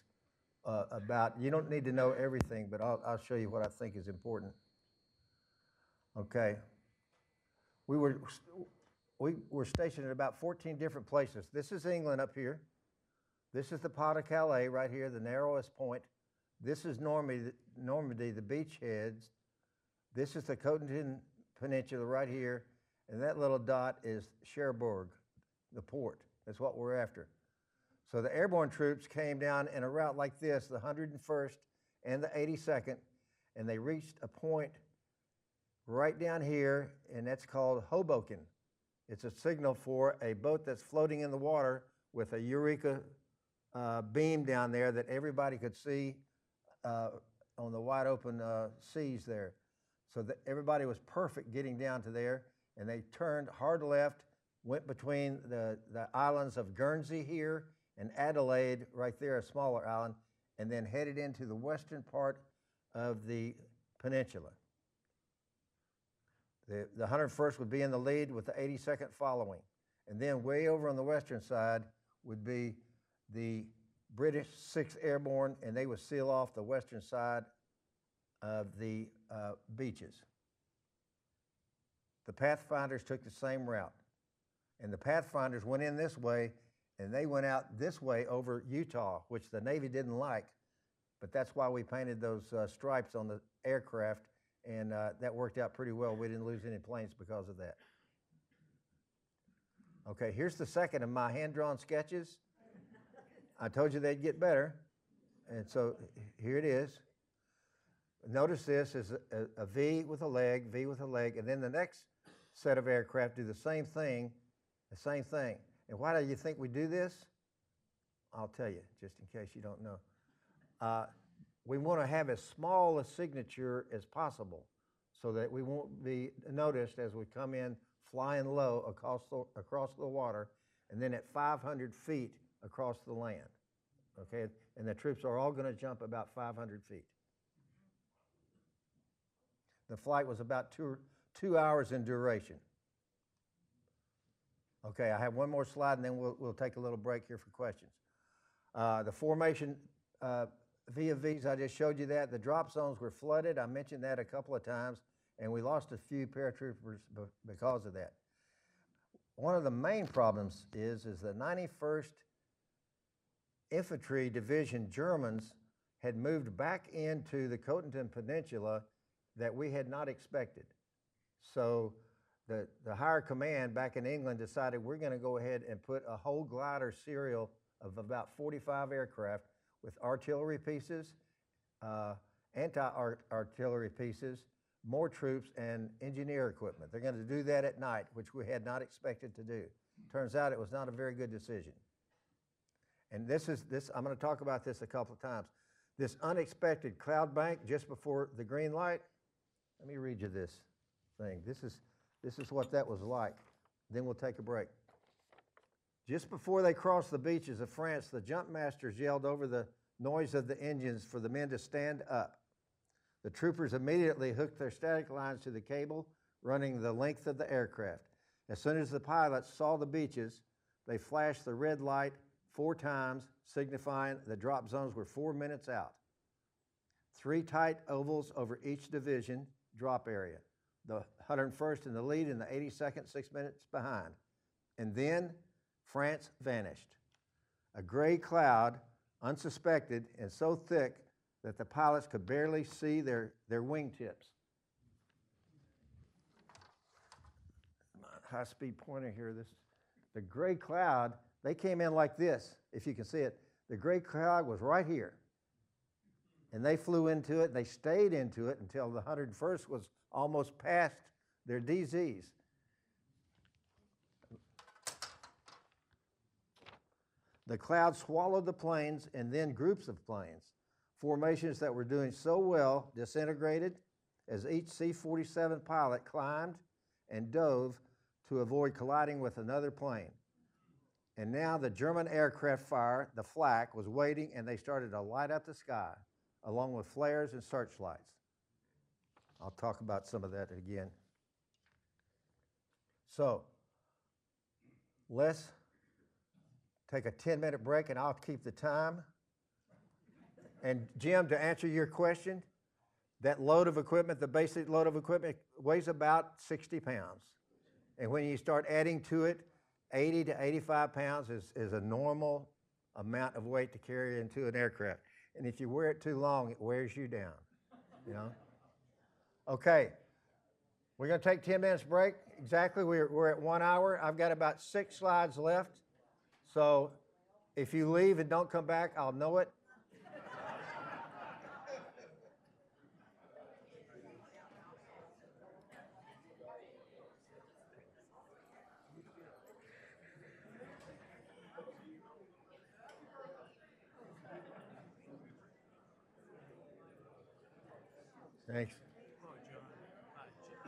about, you don't need to know everything, but I'll show you what I think is important. Okay. We were stationed at about 14 different places. This is England up here. This is the Pot of Calais right here, the narrowest point. This is Normandy, the beachheads. This is the Cotentin Peninsula right here, and that little dot is Cherbourg, the port. That's what we're after. So the airborne troops came down in a route like this, the 101st and the 82nd, and they reached a point right down here, and that's called Hoboken. It's a signal for a boat that's floating in the water with a Eureka beam down there that everybody could see on the wide open seas there. So that everybody was perfect getting down to there, and they turned hard left, went between the islands of Guernsey here and Adelaide right there, a smaller island, and then headed into the western part of the peninsula. The 101st would be in the lead with the 82nd following. And then way over on the western side would be the British 6th Airborne, and they would seal off the western side of the beaches. The Pathfinders took the same route. And the Pathfinders went in this way, and they went out this way over Utah, which the Navy didn't like, but that's why we painted those stripes on the aircraft, and that worked out pretty well. We didn't lose any planes because of that. Okay, here's the second of my hand-drawn sketches. I told you they'd get better, and so here it is. Notice this is a V with a leg, and then the next set of aircraft do the same thing. And why do you think we do this? I'll tell you, just in case you don't know. We want to have as small a signature as possible so that we won't be noticed as we come in flying low across the water, and then at 500 feet across the land. Okay, and the troops are all going to jump about 500 feet. The flight was about two hours in duration. Okay, I have one more slide, and then we'll take a little break here for questions. The formation VFVs, I just showed you that. The drop zones were flooded. I mentioned that a couple of times, and we lost a few paratroopers because of that. One of the main problems is the 91st Infantry Division Germans had moved back into the Cotentin Peninsula that we had not expected. So the higher command back in England decided we're going to go ahead and put a whole glider serial of about 45 aircraft with artillery pieces, anti-artillery pieces, more troops, and engineer equipment. They're going to do that at night, which we had not expected to do. Turns out it was not a very good decision. And I'm going to talk about this a couple of times. This unexpected cloud bank just before the green light, let me read you this thing. This is what that was like. Then we'll take a break. Just before they crossed the beaches of France, the jump masters yelled over the noise of the engines for the men to stand up. The troopers immediately hooked their static lines to the cable running the length of the aircraft. As soon as the pilots saw the beaches, they flashed the red light 4 times, signifying the drop zones were 4 minutes out. 3 tight ovals over each division drop area. The 101st in the lead and the 82nd 6 minutes behind. And then France vanished. A gray cloud, unsuspected and so thick that the pilots could barely see their wingtips. High-speed pointer here. The gray cloud, they came in like this, if you can see it. The gray cloud was right here. And they flew into it, and they stayed into it until the 101st was almost past their DZs. The cloud swallowed the planes and then groups of planes. Formations that were doing so well disintegrated as each C-47 pilot climbed and dove to avoid colliding with another plane. And now the German aircraft fire, the flak, was waiting, and they started to light up the sky, along with flares and searchlights. I'll talk about some of that again. So, let's take a 10-minute break, and I'll keep the time. And Jim, to answer your question, that load of equipment, the basic load of equipment, weighs about 60 pounds. And when you start adding to it, 80 to 85 pounds is a normal amount of weight to carry into an aircraft. And if you wear it too long, it wears you down, you know? Okay, we're gonna take 10 minutes break. Exactly, we're at 1 hour. I've got about 6 slides left. So if you leave and don't come back, I'll know it. Thanks. Hello, John.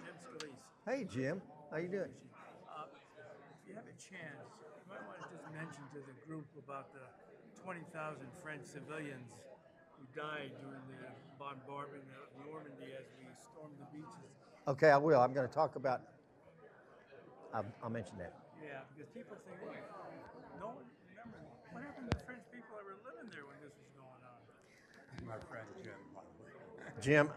Jim Scalise. Hey, Jim. How you doing? If you have a chance, you might want to just mention to the group about the 20,000 French civilians who died during the bombardment of Normandy as we stormed the beaches. Okay, I will. I'm going to talk about. I'll mention that. Yeah, because people think, hey, no one remember what happened to the French people that were living there when this was going on. My friend Jim, by the way. Jim,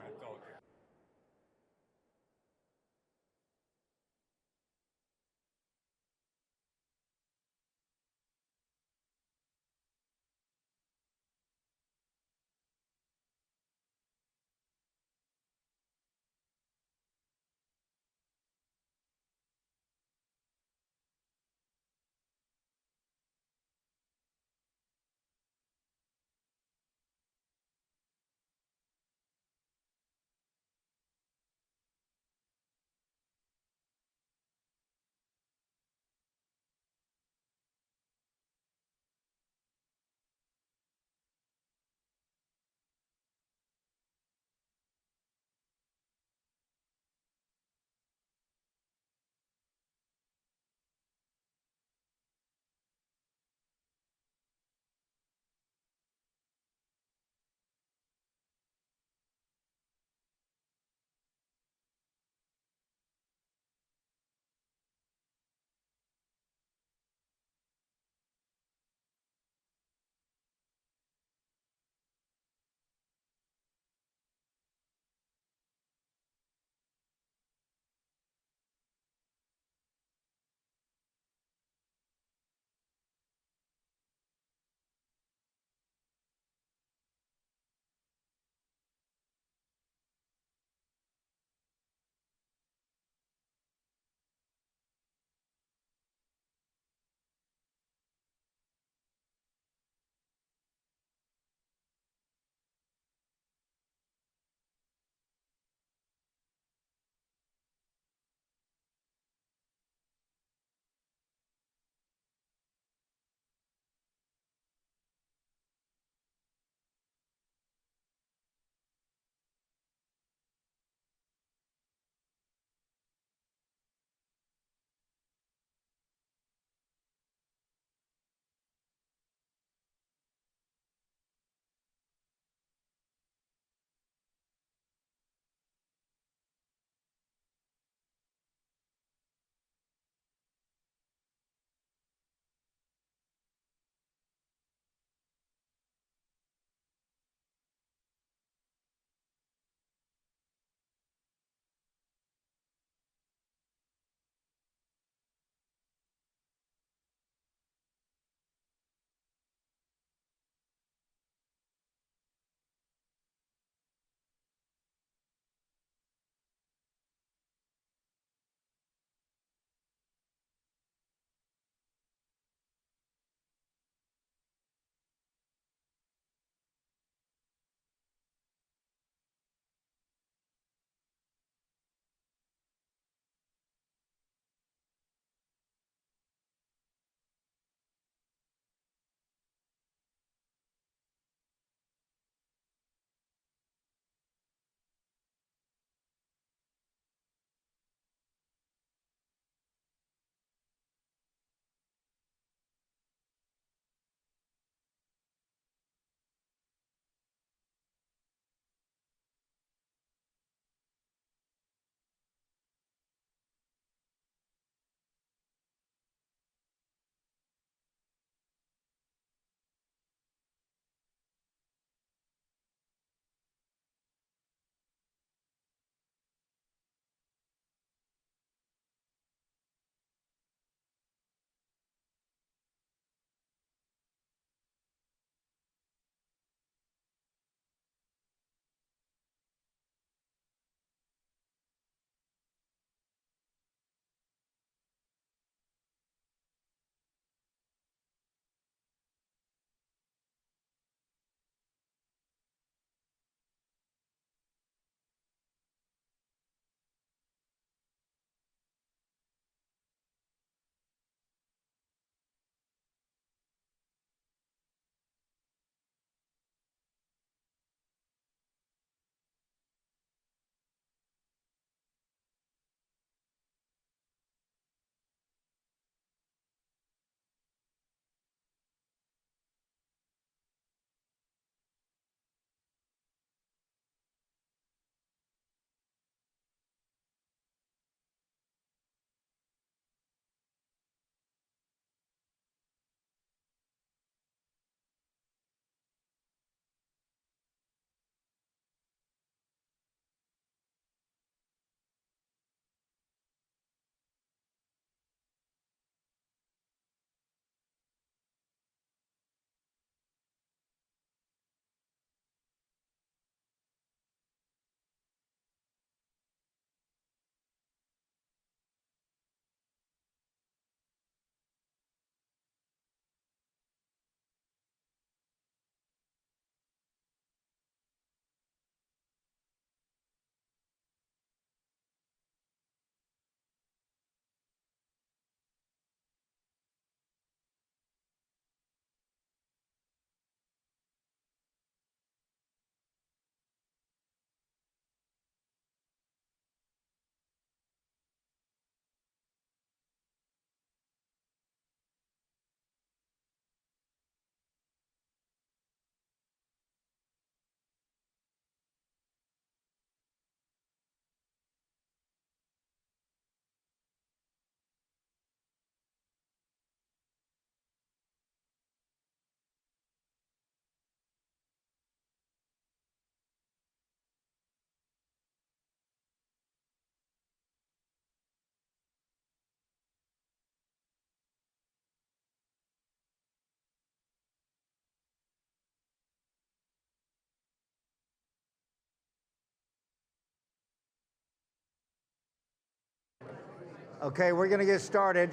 Okay, we're going to get started.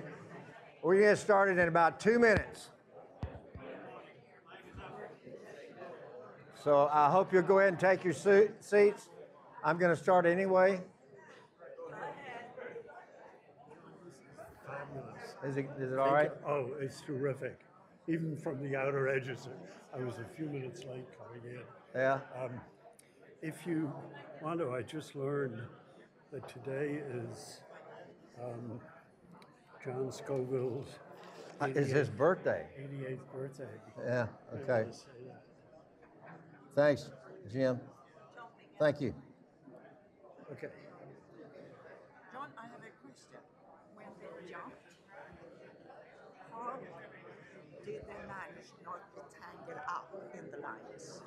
We're going to get started in about 2 minutes. So I hope you'll go ahead and take your seats. I'm going to start anyway. Fabulous. Is it all right? Oh, it's terrific. Even from the outer edges, I was a few minutes late coming in. Yeah. If you want to, I just learned that today is John Scoville's It's his birthday. 88th birthday. Yeah, okay. Yes, yeah. Thanks, Jim. Thank you. Okay. John, I have a question. When they jumped, how did they manage not to tangle up in the lines?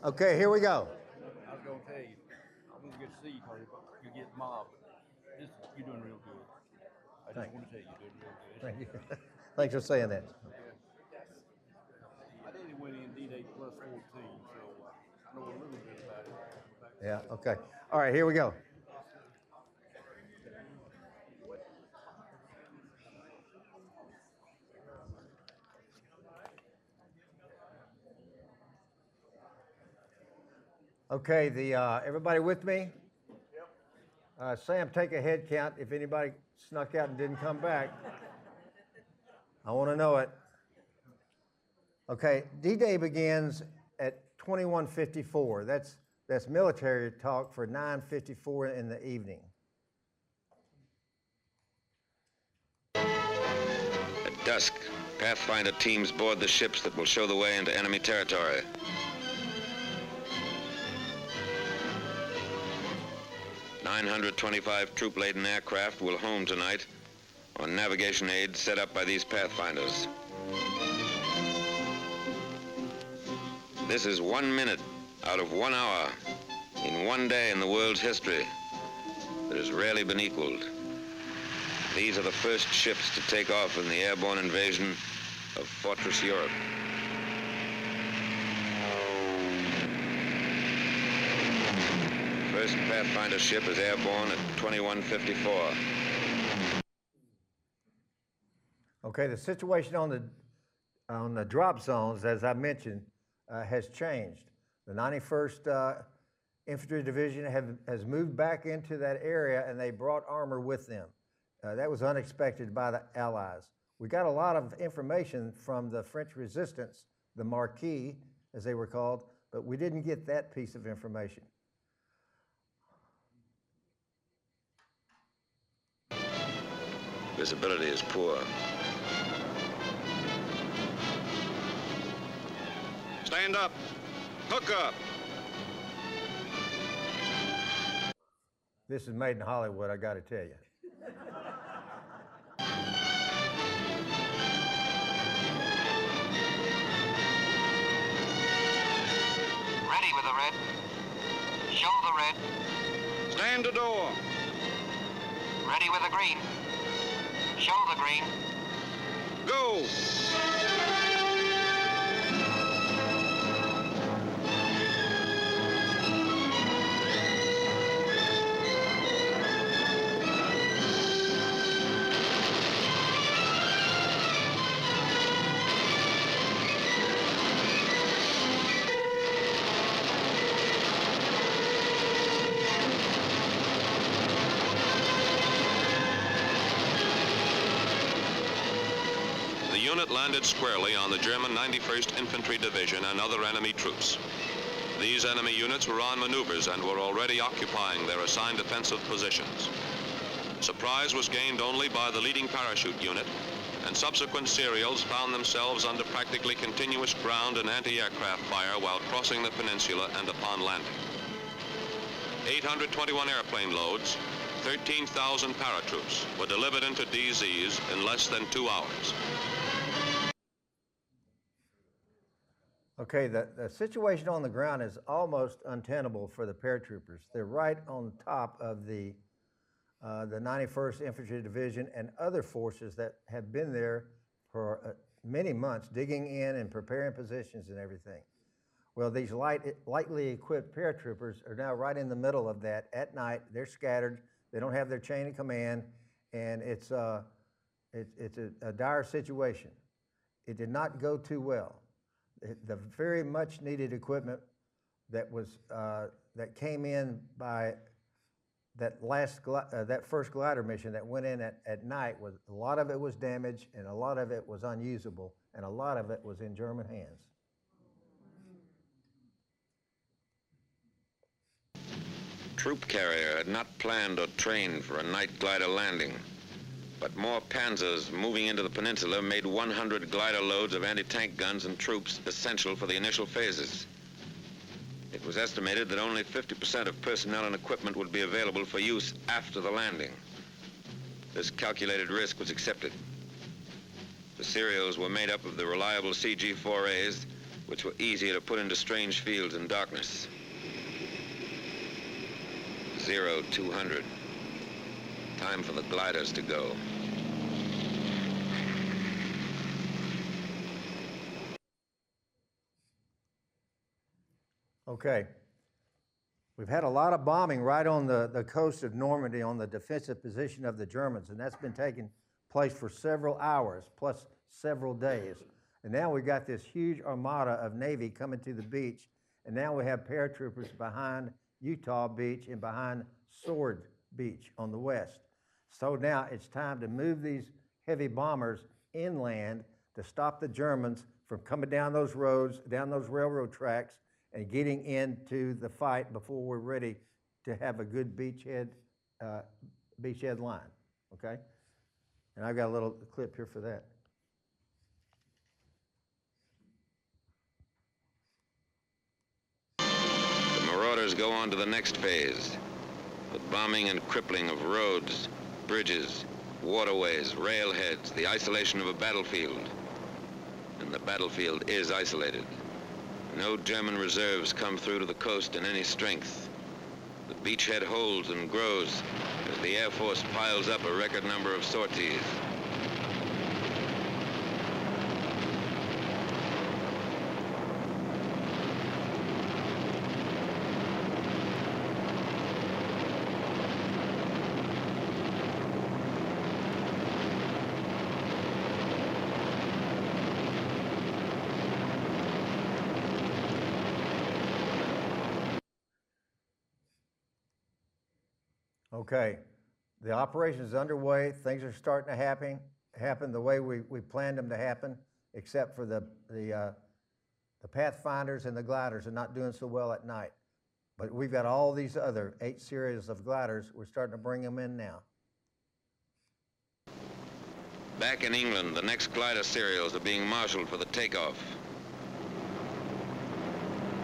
Okay, here we go. I was gonna tell you, I want to get to see you because you get mobbed. You're doing real good. I just want to tell you, you're doing real good. Thank you. Thanks for saying that. My daddy went in D-Day plus 14, so I know a little bit about it. Yeah, okay. All right, here we go. Okay, everybody with me? Yep. Sam, take a head count if anybody snuck out and didn't come back. I want to know it. Okay, D-Day begins at 21:54. That's military talk for 9:54 in the evening. At dusk, Pathfinder teams board the ships that will show the way into enemy territory. "925 troop-laden aircraft will home tonight on navigation aids set up by these Pathfinders. This is 1 minute out of 1 hour in one day in the world's history that has rarely been equaled. These are the first ships to take off in the airborne invasion of Fortress Europe. First Pathfinder ship is airborne at 21:54. Okay, the situation on the drop zones, as I mentioned, has changed. The 91st Infantry Division has moved back into that area, and they brought armor with them. That was unexpected by the Allies. We got a lot of information from the French resistance, the Marquis, as they were called, but we didn't get that piece of information. Visibility is poor. Stand up. Hook up. This is made in Hollywood, I got to tell you. Ready with the red. Show the red. Stand to door. Ready with the green. Show the green. Go. The unit landed squarely on the German 91st Infantry Division and other enemy troops. These enemy units were on maneuvers and were already occupying their assigned defensive positions. Surprise was gained only by the leading parachute unit and subsequent serials found themselves under practically continuous ground and anti-aircraft fire while crossing the peninsula and upon landing. 821 airplane loads, 13,000 paratroops were delivered into DZs in less than 2 hours. Okay, the situation on the ground is almost untenable for the paratroopers. They're right on top of the 91st Infantry Division and other forces that have been there for many months, digging in and preparing positions and everything. Well, these lightly equipped paratroopers are now right in the middle of that at night. They're scattered. They don't have their chain of command, and it's a dire situation. It did not go too well. The very much needed equipment that was that came in by that first glider mission that went in at night, was a lot of it was damaged and a lot of it was unusable and a lot of it was in German hands. Troop carrier had not planned or trained for a night glider landing, but more Panzers moving into the peninsula made 100 glider loads of anti-tank guns and troops essential for the initial phases. It was estimated that only 50% of personnel and equipment would be available for use after the landing. This calculated risk was accepted. The serials were made up of the reliable CG-4As, which were easier to put into strange fields in darkness. 0200. Time for the gliders to go. Okay. We've had a lot of bombing right on the coast of Normandy on the defensive position of the Germans, and that's been taking place for several hours, plus several days. And now we've got this huge armada of Navy coming to the beach, and now we have paratroopers behind Utah Beach and behind Sword Beach on the west. So now it's time to move these heavy bombers inland to stop the Germans from coming down those roads, down those railroad tracks, and getting into the fight before we're ready to have a good beachhead line, okay? And I've got a little clip here for that. The Marauders go on to the next phase, the bombing and crippling of roads, bridges, waterways, railheads, the isolation of a battlefield. And the battlefield is isolated. No German reserves come through to the coast in any strength. The beachhead holds and grows as the Air Force piles up a record number of sorties. Okay, the operation is underway. Things are starting to happen the way we planned them to happen, except for the Pathfinders and the gliders are not doing so well at night. But we've got all these other 8 series of gliders. We're starting to bring them in now. Back in England, the next glider serials are being marshaled for the takeoff.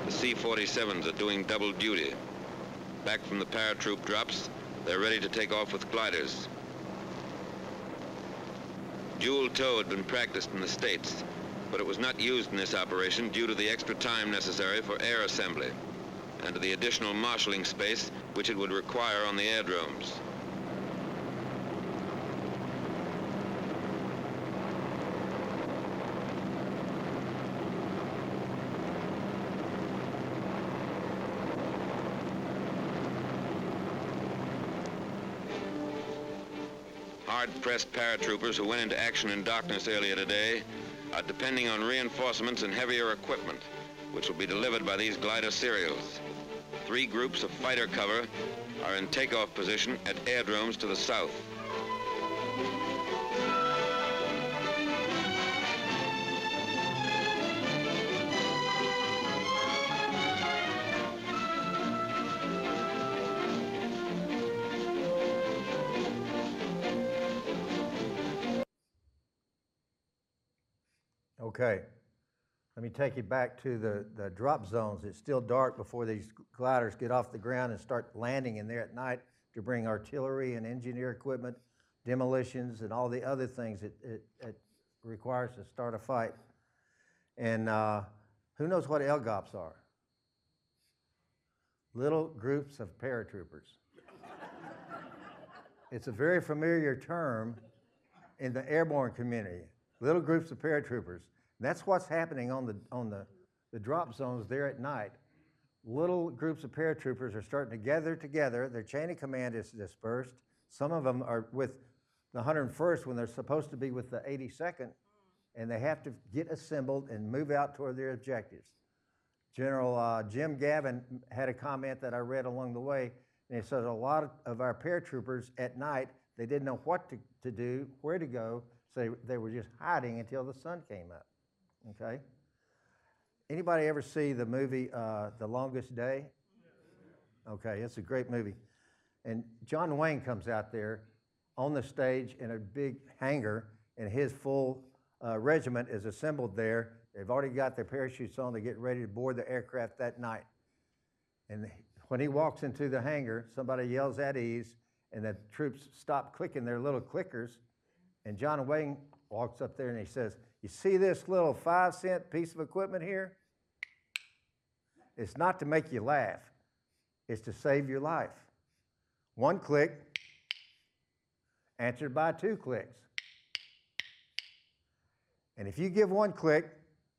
The C-47s are doing double duty. Back from the paratroop drops, they're ready to take off with gliders. Dual tow had been practiced in the States, but it was not used in this operation due to the extra time necessary for air assembly and to the additional marshalling space which it would require on the aerodromes. Hard-pressed paratroopers who went into action in darkness earlier today are depending on reinforcements and heavier equipment, which will be delivered by these glider serials. 3 groups of fighter cover are in takeoff position at aerodromes to the south. Okay, let me take you back to the drop zones. It's still dark before these gliders get off the ground and start landing in there at night to bring artillery and engineer equipment, demolitions, and all the other things it requires to start a fight. And who knows what LGOPs are? Little groups of paratroopers. It's a very familiar term in the airborne community, little groups of paratroopers. And that's what's happening on the drop zones there at night. Little groups of paratroopers are starting to gather together. Their chain of command is dispersed. Some of them are with the 101st when they're supposed to be with the 82nd, and they have to get assembled and move out toward their objectives. General Jim Gavin had a comment that I read along the way, and he said a lot of our paratroopers at night, they didn't know what to do, where to go, so they were just hiding until the sun came up, okay? Anybody ever see the movie The Longest Day? Okay, it's a great movie. And John Wayne comes out there on the stage in a big hangar, and his full regiment is assembled there. They've already got their parachutes on. They get ready to board the aircraft that night. And when he walks into the hangar, somebody yells at ease, and the troops stop clicking their little clickers. And John Wayne walks up there and he says, "You see this little 5-cent piece of equipment here? It's not to make you laugh. It's to save your life. One click, answered by 2 clicks. And if you give 1 click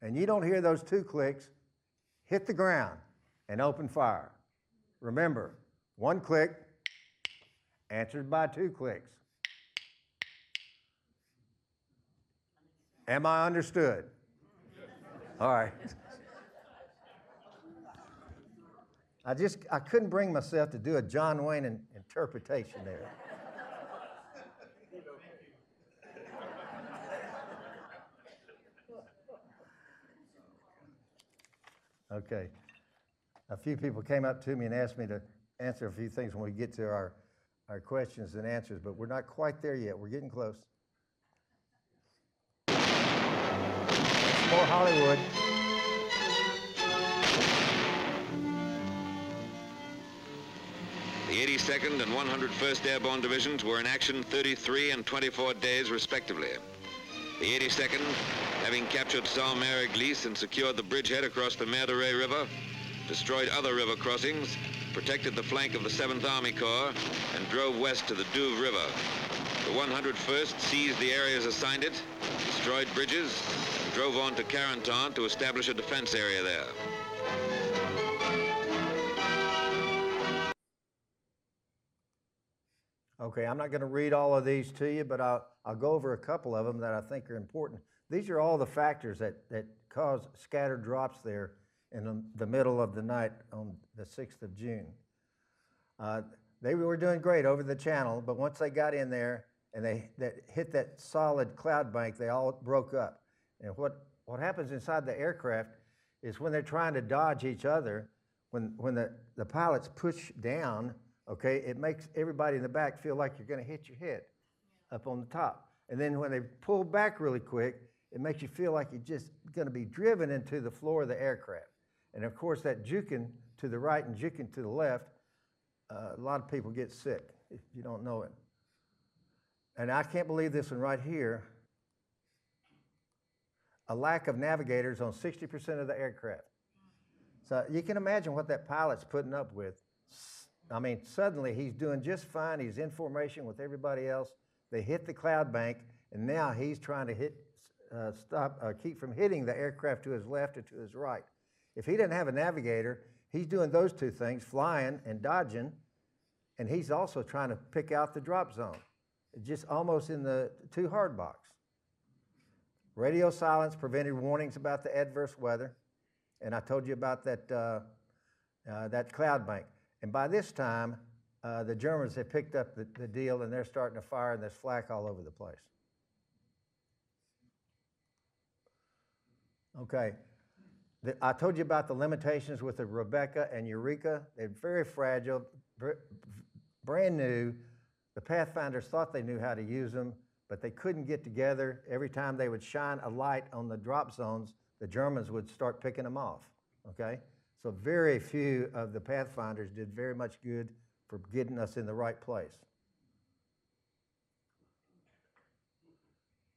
and you don't hear those 2 clicks, hit the ground and open fire. Remember, 1 click, answered by 2 clicks. Am I understood?" All right. I couldn't bring myself to do a John Wayne interpretation there. Okay. A few people came up to me and asked me to answer a few things when we get to our questions and answers, but we're not quite there yet. We're getting close. More Hollywood. The 82nd and 101st Airborne Divisions were in action 33 and 24 days respectively. The 82nd, having captured Saint-Mère-Église and secured the bridgehead across the Mer de Ré River, destroyed other river crossings, protected the flank of the 7th Army Corps, and drove west to the Douve River. The 101st seized the areas assigned it, destroyed bridges, and drove on to Carentan to establish a defense area there. Okay, I'm not going to read all of these to you, but I'll go over a couple of them that I think are important. These are all the factors that cause scattered drops there in the middle of the night on the 6th of June. They were doing great over the channel, but once they got in there and they hit that solid cloud bank, they all broke up. And what happens inside the aircraft is when they're trying to dodge each other, when the pilots push down, okay, it makes everybody in the back feel like you're going to hit your head up on the top. And then when they pull back really quick, it makes you feel like you're just going to be driven into the floor of the aircraft. And of course, that juking to the right and juking to the left, a lot of people get sick if you don't know it. And I can't believe this one right here. A lack of navigators on 60% of the aircraft. So you can imagine what that pilot's putting up with. I mean, suddenly he's doing just fine. He's in formation with everybody else. They hit the cloud bank, and now he's trying to keep from hitting the aircraft to his left or to his right. If he didn't have a navigator, he's doing those 2 things, flying and dodging, and he's also trying to pick out the drop zone, just almost in the too hard box. Radio silence prevented warnings about the adverse weather, and I told you about that cloud bank. And by this time, the Germans have picked up the deal, and they're starting to fire, and there's flak all over the place. Okay. I told you about the limitations with the Rebecca and Eureka. They're very fragile, brand new. The Pathfinders thought they knew how to use them, but they couldn't get together. Every time they would shine a light on the drop zones, the Germans would start picking them off, okay? So very few of the Pathfinders did very much good for getting us in the right place.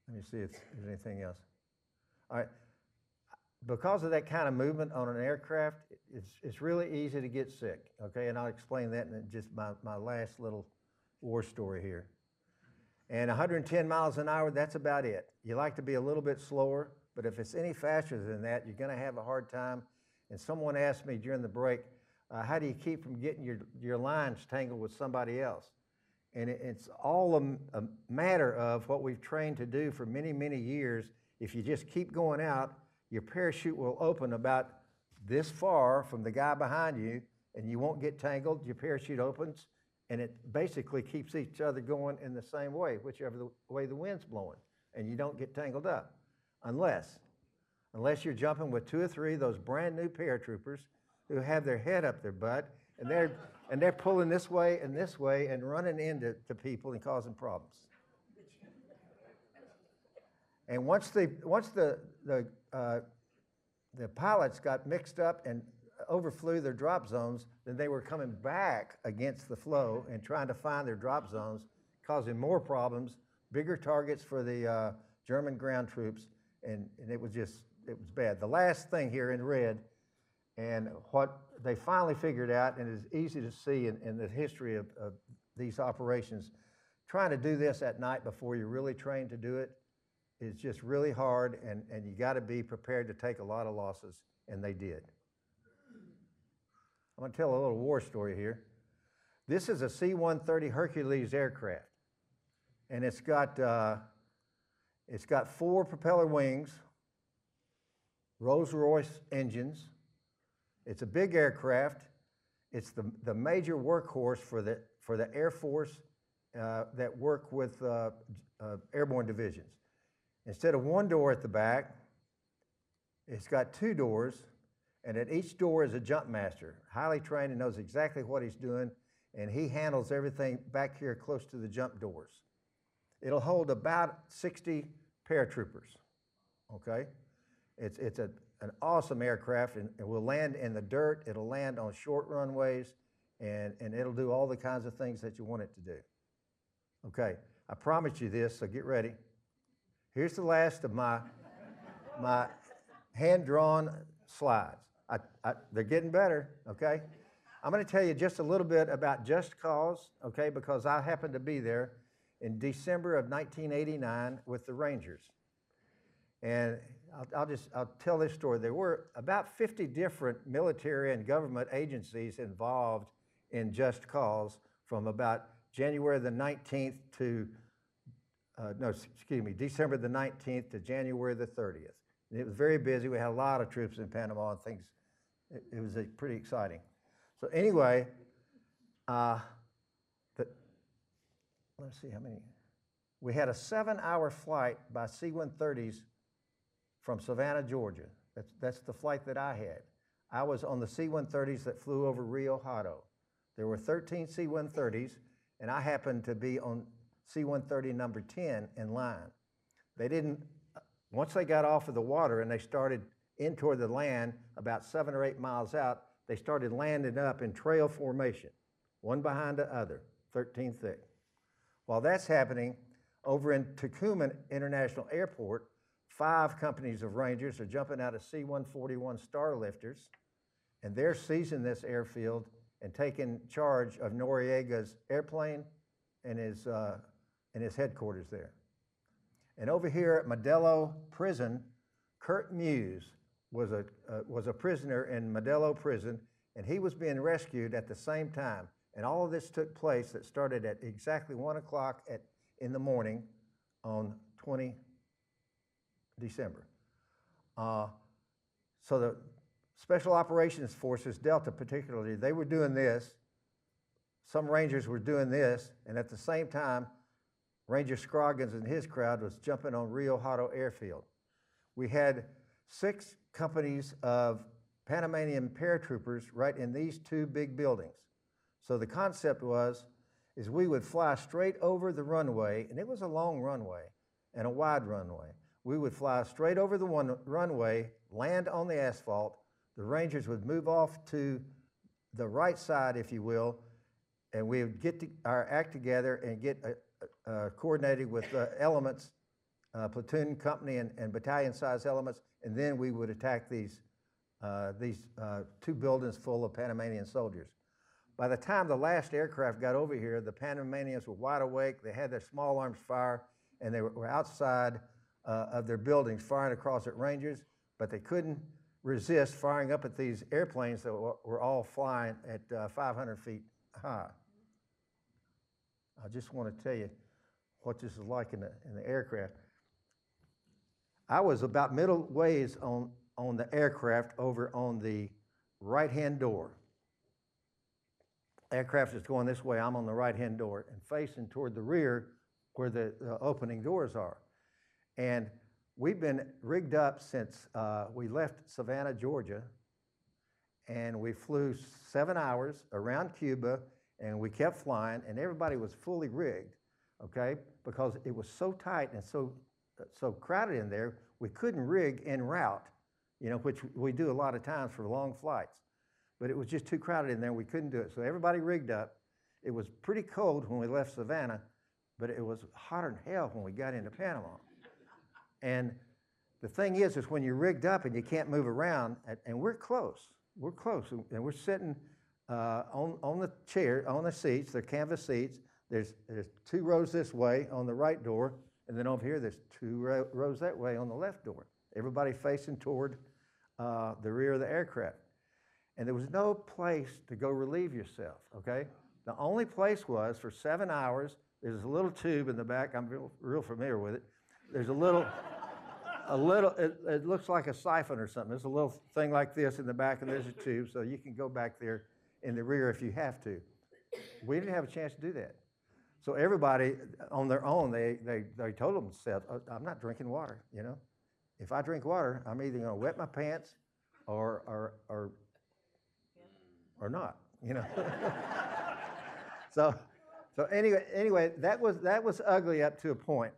Let me see if there's anything else. All right, because of that kind of movement on an aircraft, it's really easy to get sick, okay? And I'll explain that in just my last little war story here. And 110 miles an hour, that's about it. You like to be a little bit slower, but if it's any faster than that, you're gonna have a hard time. And someone asked me during the break, how do you keep from getting your lines tangled with somebody else? And it's all a matter of what we've trained to do for many, many years. If you just keep going out, your parachute will open about this far from the guy behind you, and you won't get tangled. Your parachute opens, and it basically keeps each other going in the same way, whichever way the wind's blowing, and you don't get tangled up. Unless you're jumping with 2 or 3 of those brand new paratroopers who have their head up their butt, and they're pulling this way and running into people and causing problems. And once the pilots got mixed up and overflew their drop zones, then they were coming back against the flow and trying to find their drop zones, causing more problems, bigger targets for the German ground troops, and it was bad. The last thing here in red, and what they finally figured out, and it's easy to see in the history of these operations, trying to do this at night before you're really trained to do it is just really hard, and you got to be prepared to take a lot of losses, and they did. I'm going to tell a little war story here. This is a C-130 Hercules aircraft, and it's got 4 propeller wings, Rolls-Royce engines. It's a big aircraft. It's the major workhorse for the Air Force that work with airborne divisions. Instead of 1 door at the back, it's got 2 doors, and at each door is a jump master, highly trained and knows exactly what he's doing, and he handles everything back here close to the jump doors. It'll hold about 60 paratroopers, okay? It's an awesome aircraft, and it will land in the dirt, it'll land on short runways, and it'll do all the kinds of things that you want it to do. Okay, I promised you this, so get ready. Here's the last of my hand-drawn slides. They're getting better, okay? I'm going to tell you just a little bit about Just Cause, okay, because I happened to be there in December of 1989 with the Rangers. And I'll tell this story. There were about 50 different military and government agencies involved in Just Cause from about January the 19th to December the 19th to January the 30th. And it was very busy. We had a lot of troops in Panama and things. It was pretty exciting. So anyway, let's see how many. We had a 7-hour flight by C-130s from Savannah, Georgia. That's the flight that I had. I was on the C-130s that flew over Rio Hato. There were 13 C-130s, and I happened to be on C-130 number 10 in line. Once they got off of the water and they started in toward the land about 7 or 8 miles out, they started landing up in trail formation, one behind the other, 13 thick. While that's happening, over in Tucumán International Airport, 5 companies of Rangers are jumping out of C-141 Starlifters, and they're seizing this airfield and taking charge of Noriega's airplane and his headquarters there. And over here at Modelo Prison, Kurt Muse was a prisoner in Modelo Prison, and he was being rescued at the same time. And all of this took place that started at exactly 1 o'clock in the morning on 20 December. So the Special Operations Forces, Delta particularly, they were doing this. Some Rangers were doing this, and at the same time, Ranger Scroggins and his crowd was jumping on Rio Hato Airfield. We had 6 companies of Panamanian paratroopers right in these 2 big buildings. So the concept was, is we would fly straight over the runway, and it was a long runway and a wide runway. We would fly straight over the runway, land on the asphalt. The Rangers would move off to the right side, if you will, and we would get our act together and get coordinated with elements, platoon, company, and battalion-size elements, and then we would attack these two buildings full of Panamanian soldiers. By the time the last aircraft got over here, the Panamanians were wide awake. They had their small arms fire, and they were outside of their buildings firing across at Rangers, but they couldn't resist firing up at these airplanes that were all flying at 500 feet high. I just want to tell you what this is like in the aircraft. I was about middle ways on the aircraft over on the right-hand door. Aircraft is going this way, I'm on the right-hand door and facing toward the rear where the opening doors are. And we've been rigged up since we left Savannah, Georgia, and we flew 7 hours around Cuba, and we kept flying, and everybody was fully rigged, okay? Because it was so tight and so crowded in there, we couldn't rig en route, you know, which we do a lot of times for long flights. But it was just too crowded in there, we couldn't do it. So everybody rigged up. It was pretty cold when we left Savannah, but it was hotter than hell when we got into Panama. And the thing is when you're rigged up and you can't move around, and we're close, and we're sitting on the chair, on the seats, they're canvas seats. There's 2 rows this way on the right door, and then over here there's 2 rows that way on the left door. Everybody facing toward the rear of the aircraft. And there was no place to go relieve yourself, okay? The only place was for 7 hours, there's a little tube in the back, I'm real familiar with it. There's it looks like a siphon or something. There's a little thing like this in the back, and there's a tube, so you can go back there in the rear if you have to. We didn't have a chance to do that. So everybody on their own, they told themselves, I'm not drinking water, you know? If I drink water, I'm either gonna wet my pants or not, you know? So anyway, that was ugly up to a point.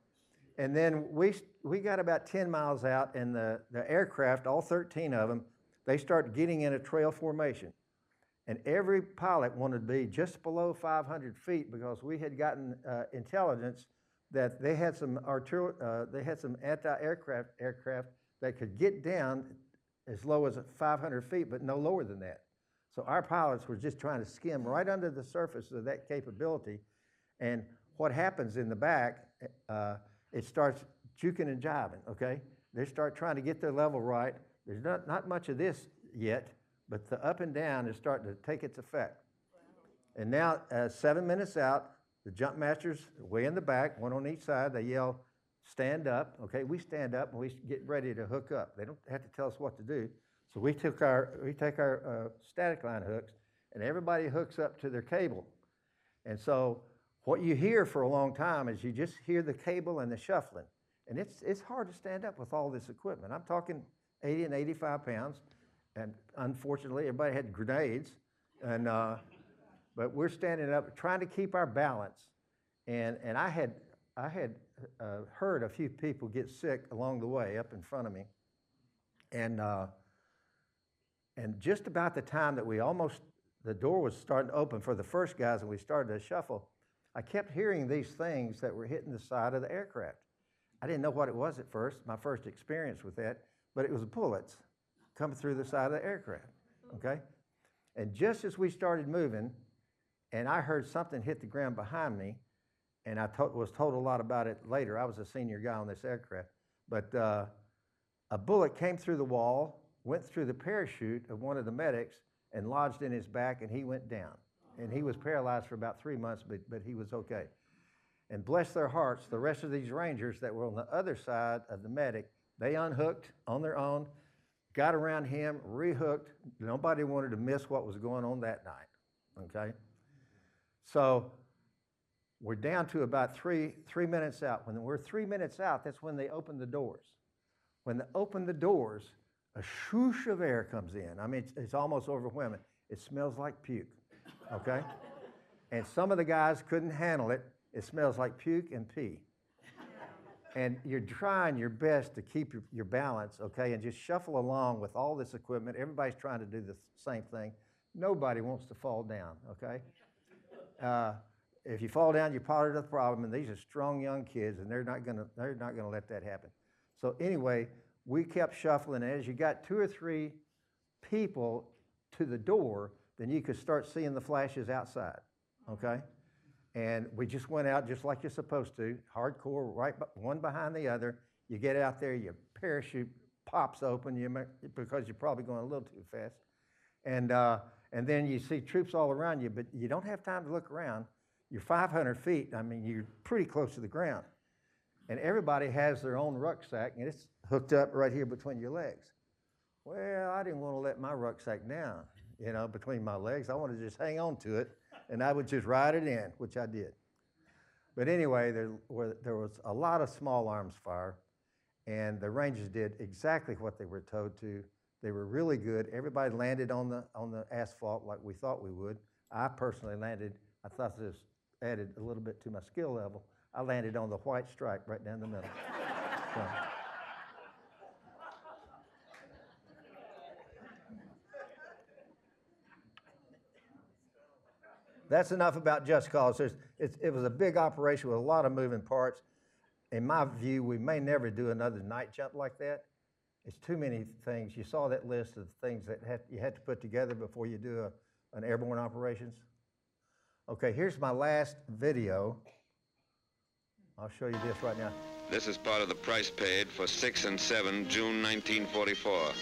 And then we got about 10 miles out, and the aircraft, all 13 of them, they start getting in a trail formation. And every pilot wanted to be just below 500 feet because we had gotten intelligence that they had some anti-aircraft that could get down as low as 500 feet, but no lower than that. So our pilots were just trying to skim right under the surface of that capability. And what happens in the back, it starts juking and jiving, okay? They start trying to get their level right. There's not much of this yet, but the up and down is starting to take its effect. And now, 7 minutes out, the jump masters are way in the back, one on each side, they yell, stand up, okay? We stand up and we get ready to hook up. They don't have to tell us what to do. So we take our static line hooks, and everybody hooks up to their cable. And so what you hear for a long time is you just hear the cable and the shuffling. And it's hard to stand up with all this equipment. I'm talking 80 and 85 pounds, and unfortunately everybody had grenades, and but we're standing up trying to keep our balance. And I had heard a few people get sick along the way up in front of me, and just about the time that the door was starting to open for the first guys and we started to shuffle, I kept hearing these things that were hitting the side of the aircraft. I didn't know what it was at first, my first experience with that, but it was bullets coming through the side of the aircraft, okay? And just as we started moving, and I heard something hit the ground behind me, and I was told a lot about it later. I was a senior guy on this aircraft, but a bullet came through the wall, went through the parachute of one of the medics, and lodged in his back, and he went down. And he was paralyzed for about 3 months, but he was okay. And bless their hearts, the rest of these Rangers that were on the other side of the medic, they unhooked on their own, got around him, rehooked. Nobody wanted to miss what was going on that night, okay? So we're down to about three minutes out. When we're 3 minutes out, that's when they open the doors. When they open the doors, a swoosh of air comes in. I mean, it's almost overwhelming. It smells like puke, okay? And some of the guys couldn't handle it. It smells like puke and pee. And you're trying your best to keep your balance, okay, and just shuffle along with all this equipment. Everybody's trying to do the same thing. Nobody wants to fall down, okay? If you fall down, you're part of the problem, and these are strong young kids, and they're not gonna let that happen. So anyway, we kept shuffling, and as you got 2 or 3 people to the door, then you could start seeing the flashes outside, okay? And we just went out just like you're supposed to, hardcore, right, one behind the other. You get out there, your parachute pops open because you're probably going a little too fast. And then you see troops all around you, but you don't have time to look around. You're 500 feet, I mean, you're pretty close to the ground. And everybody has their own rucksack, and it's hooked up right here between your legs. Well, I didn't want to let my rucksack down, you know, between my legs. I wanted to just hang on to it, and I would just ride it in, which I did. But anyway, there was a lot of small arms fire, and the Rangers did exactly what they were told to. They were really good. Everybody landed on the asphalt like we thought we would. I personally landed, I thought this added a little bit to my skill level. I landed on the white stripe right down the middle. So. That's enough about Just Cause. It was a big operation with a lot of moving parts. In my view, we may never do another night jump like that. It's too many things. You saw that list of things that you had to put together before you do an airborne operations. Okay, here's my last video. I'll show you this right now. This is part of the price paid for 6 and 7, June 1944.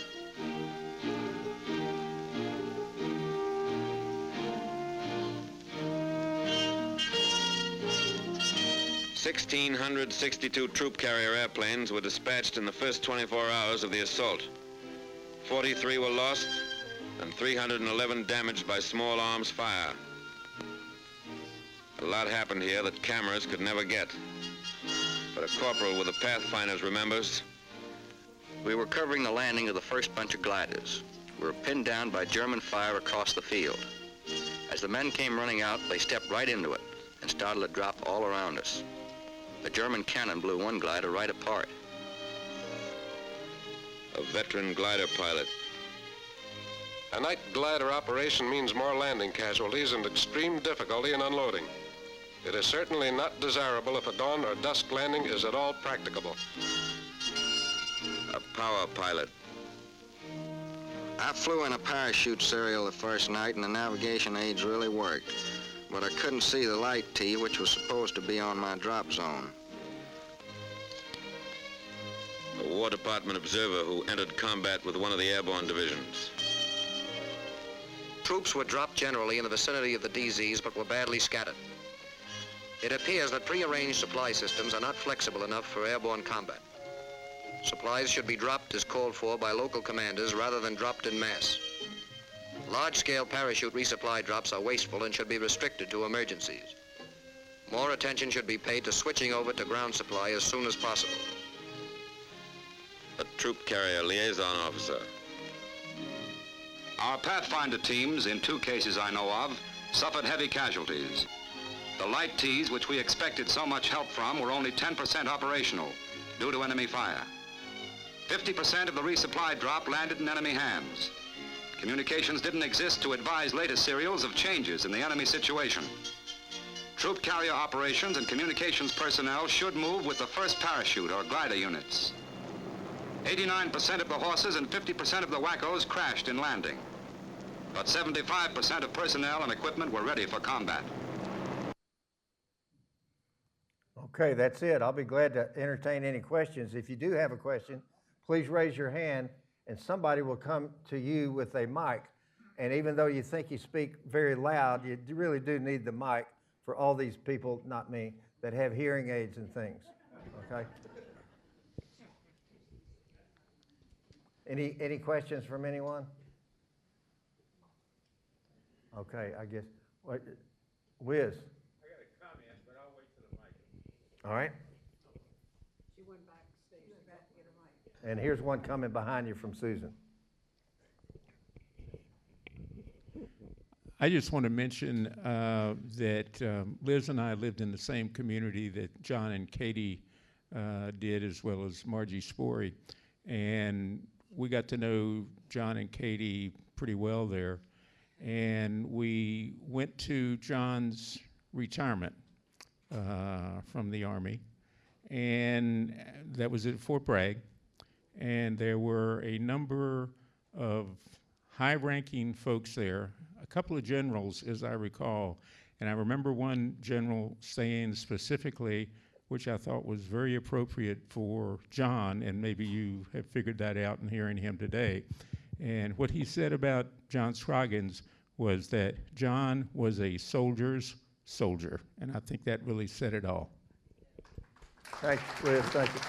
1,662 troop carrier airplanes were dispatched in the first 24 hours of the assault. 43 were lost and 311 damaged by small arms fire. A lot happened here that cameras could never get. But a corporal with the Pathfinders remembers. We were covering the landing of the first bunch of gliders. We were pinned down by German fire across the field. As the men came running out, they stepped right into it and started to drop all around us. The German cannon blew one glider right apart. A veteran glider pilot. A night glider operation means more landing casualties and extreme difficulty in unloading. It is certainly not desirable if a dawn or dusk landing is at all practicable. A power pilot. I flew in a parachute serial the first night and the navigation aids really worked. But I couldn't see the light T, which was supposed to be on my drop zone. A War Department observer who entered combat with one of the airborne divisions. Troops were dropped generally in the vicinity of the DZs, but were badly scattered. It appears that prearranged supply systems are not flexible enough for airborne combat. Supplies should be dropped as called for by local commanders rather than dropped en masse. Large-scale parachute resupply drops are wasteful and should be restricted to emergencies. More attention should be paid to switching over to ground supply as soon as possible. A troop carrier liaison officer. Our Pathfinder teams, in 2 cases I know of, suffered heavy casualties. The light Ts, which we expected so much help from, were only 10% operational due to enemy fire. 50% of the resupply drop landed in enemy hands. Communications didn't exist to advise later serials of changes in the enemy situation. Troop carrier operations and communications personnel should move with the first parachute or glider units. 89% of the horses and 50% of the wackos crashed in landing. But 75% of personnel and equipment were ready for combat. Okay, that's it. I'll be glad to entertain any questions. If you do have a question, please raise your hand and somebody will come to you with a mic. And even though you think you speak very loud, you really do need the mic for all these people, not me, that have hearing aids and things, okay? Any questions from anyone? Okay, I guess, what, Wiz? I got a comment, but I'll wait for the mic. All right. She went backstage to get a mic. And here's one coming behind you from Susan. I just want to mention that Liz and I lived in the same community that John and Katie did, as well as Margie Spory. And we got to know John and Katie pretty well there. And we went to John's retirement from the Army. And that was at Fort Bragg. And there were a number of high-ranking folks there, a couple of generals, as I recall. And I remember one general saying specifically, which I thought was very appropriate for John, and maybe you have figured that out in hearing him today. And what he said about John Scroggins was that John was a soldier's soldier. And I think that really said it all. Thanks, Liz. Thank you.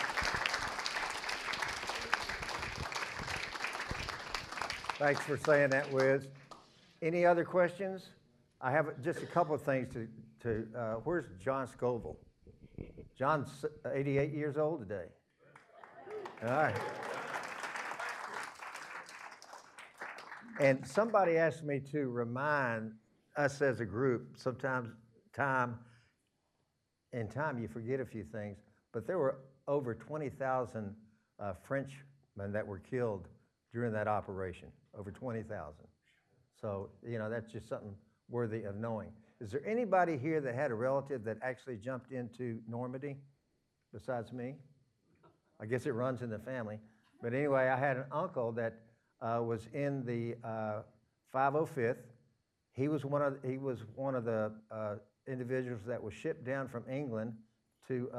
Thanks for saying that, Wiz. Any other questions? I have just a couple of things where's John Scoville? John's 88 years old today. All right. And somebody asked me to remind us as a group, sometimes in time you forget a few things, but there were over 20,000 Frenchmen that were killed during that operation, over 20,000. So, you know, that's just something worthy of knowing. Is there anybody here that had a relative that actually jumped into Normandy besides me? I guess it runs in the family. But anyway, I had an uncle that was in the 505th. He was one of the individuals that was shipped down from England to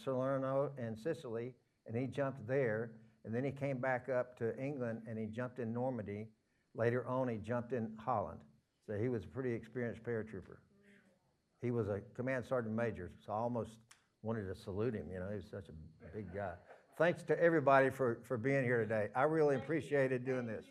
Salerno and Sicily, and he jumped there. And then he came back up to England and he jumped in Normandy. Later on, he jumped in Holland. So he was a pretty experienced paratrooper. He was a command sergeant major, so I almost wanted to salute him. You know, he was such a big guy. Thanks to everybody for being here today. I really appreciated doing this.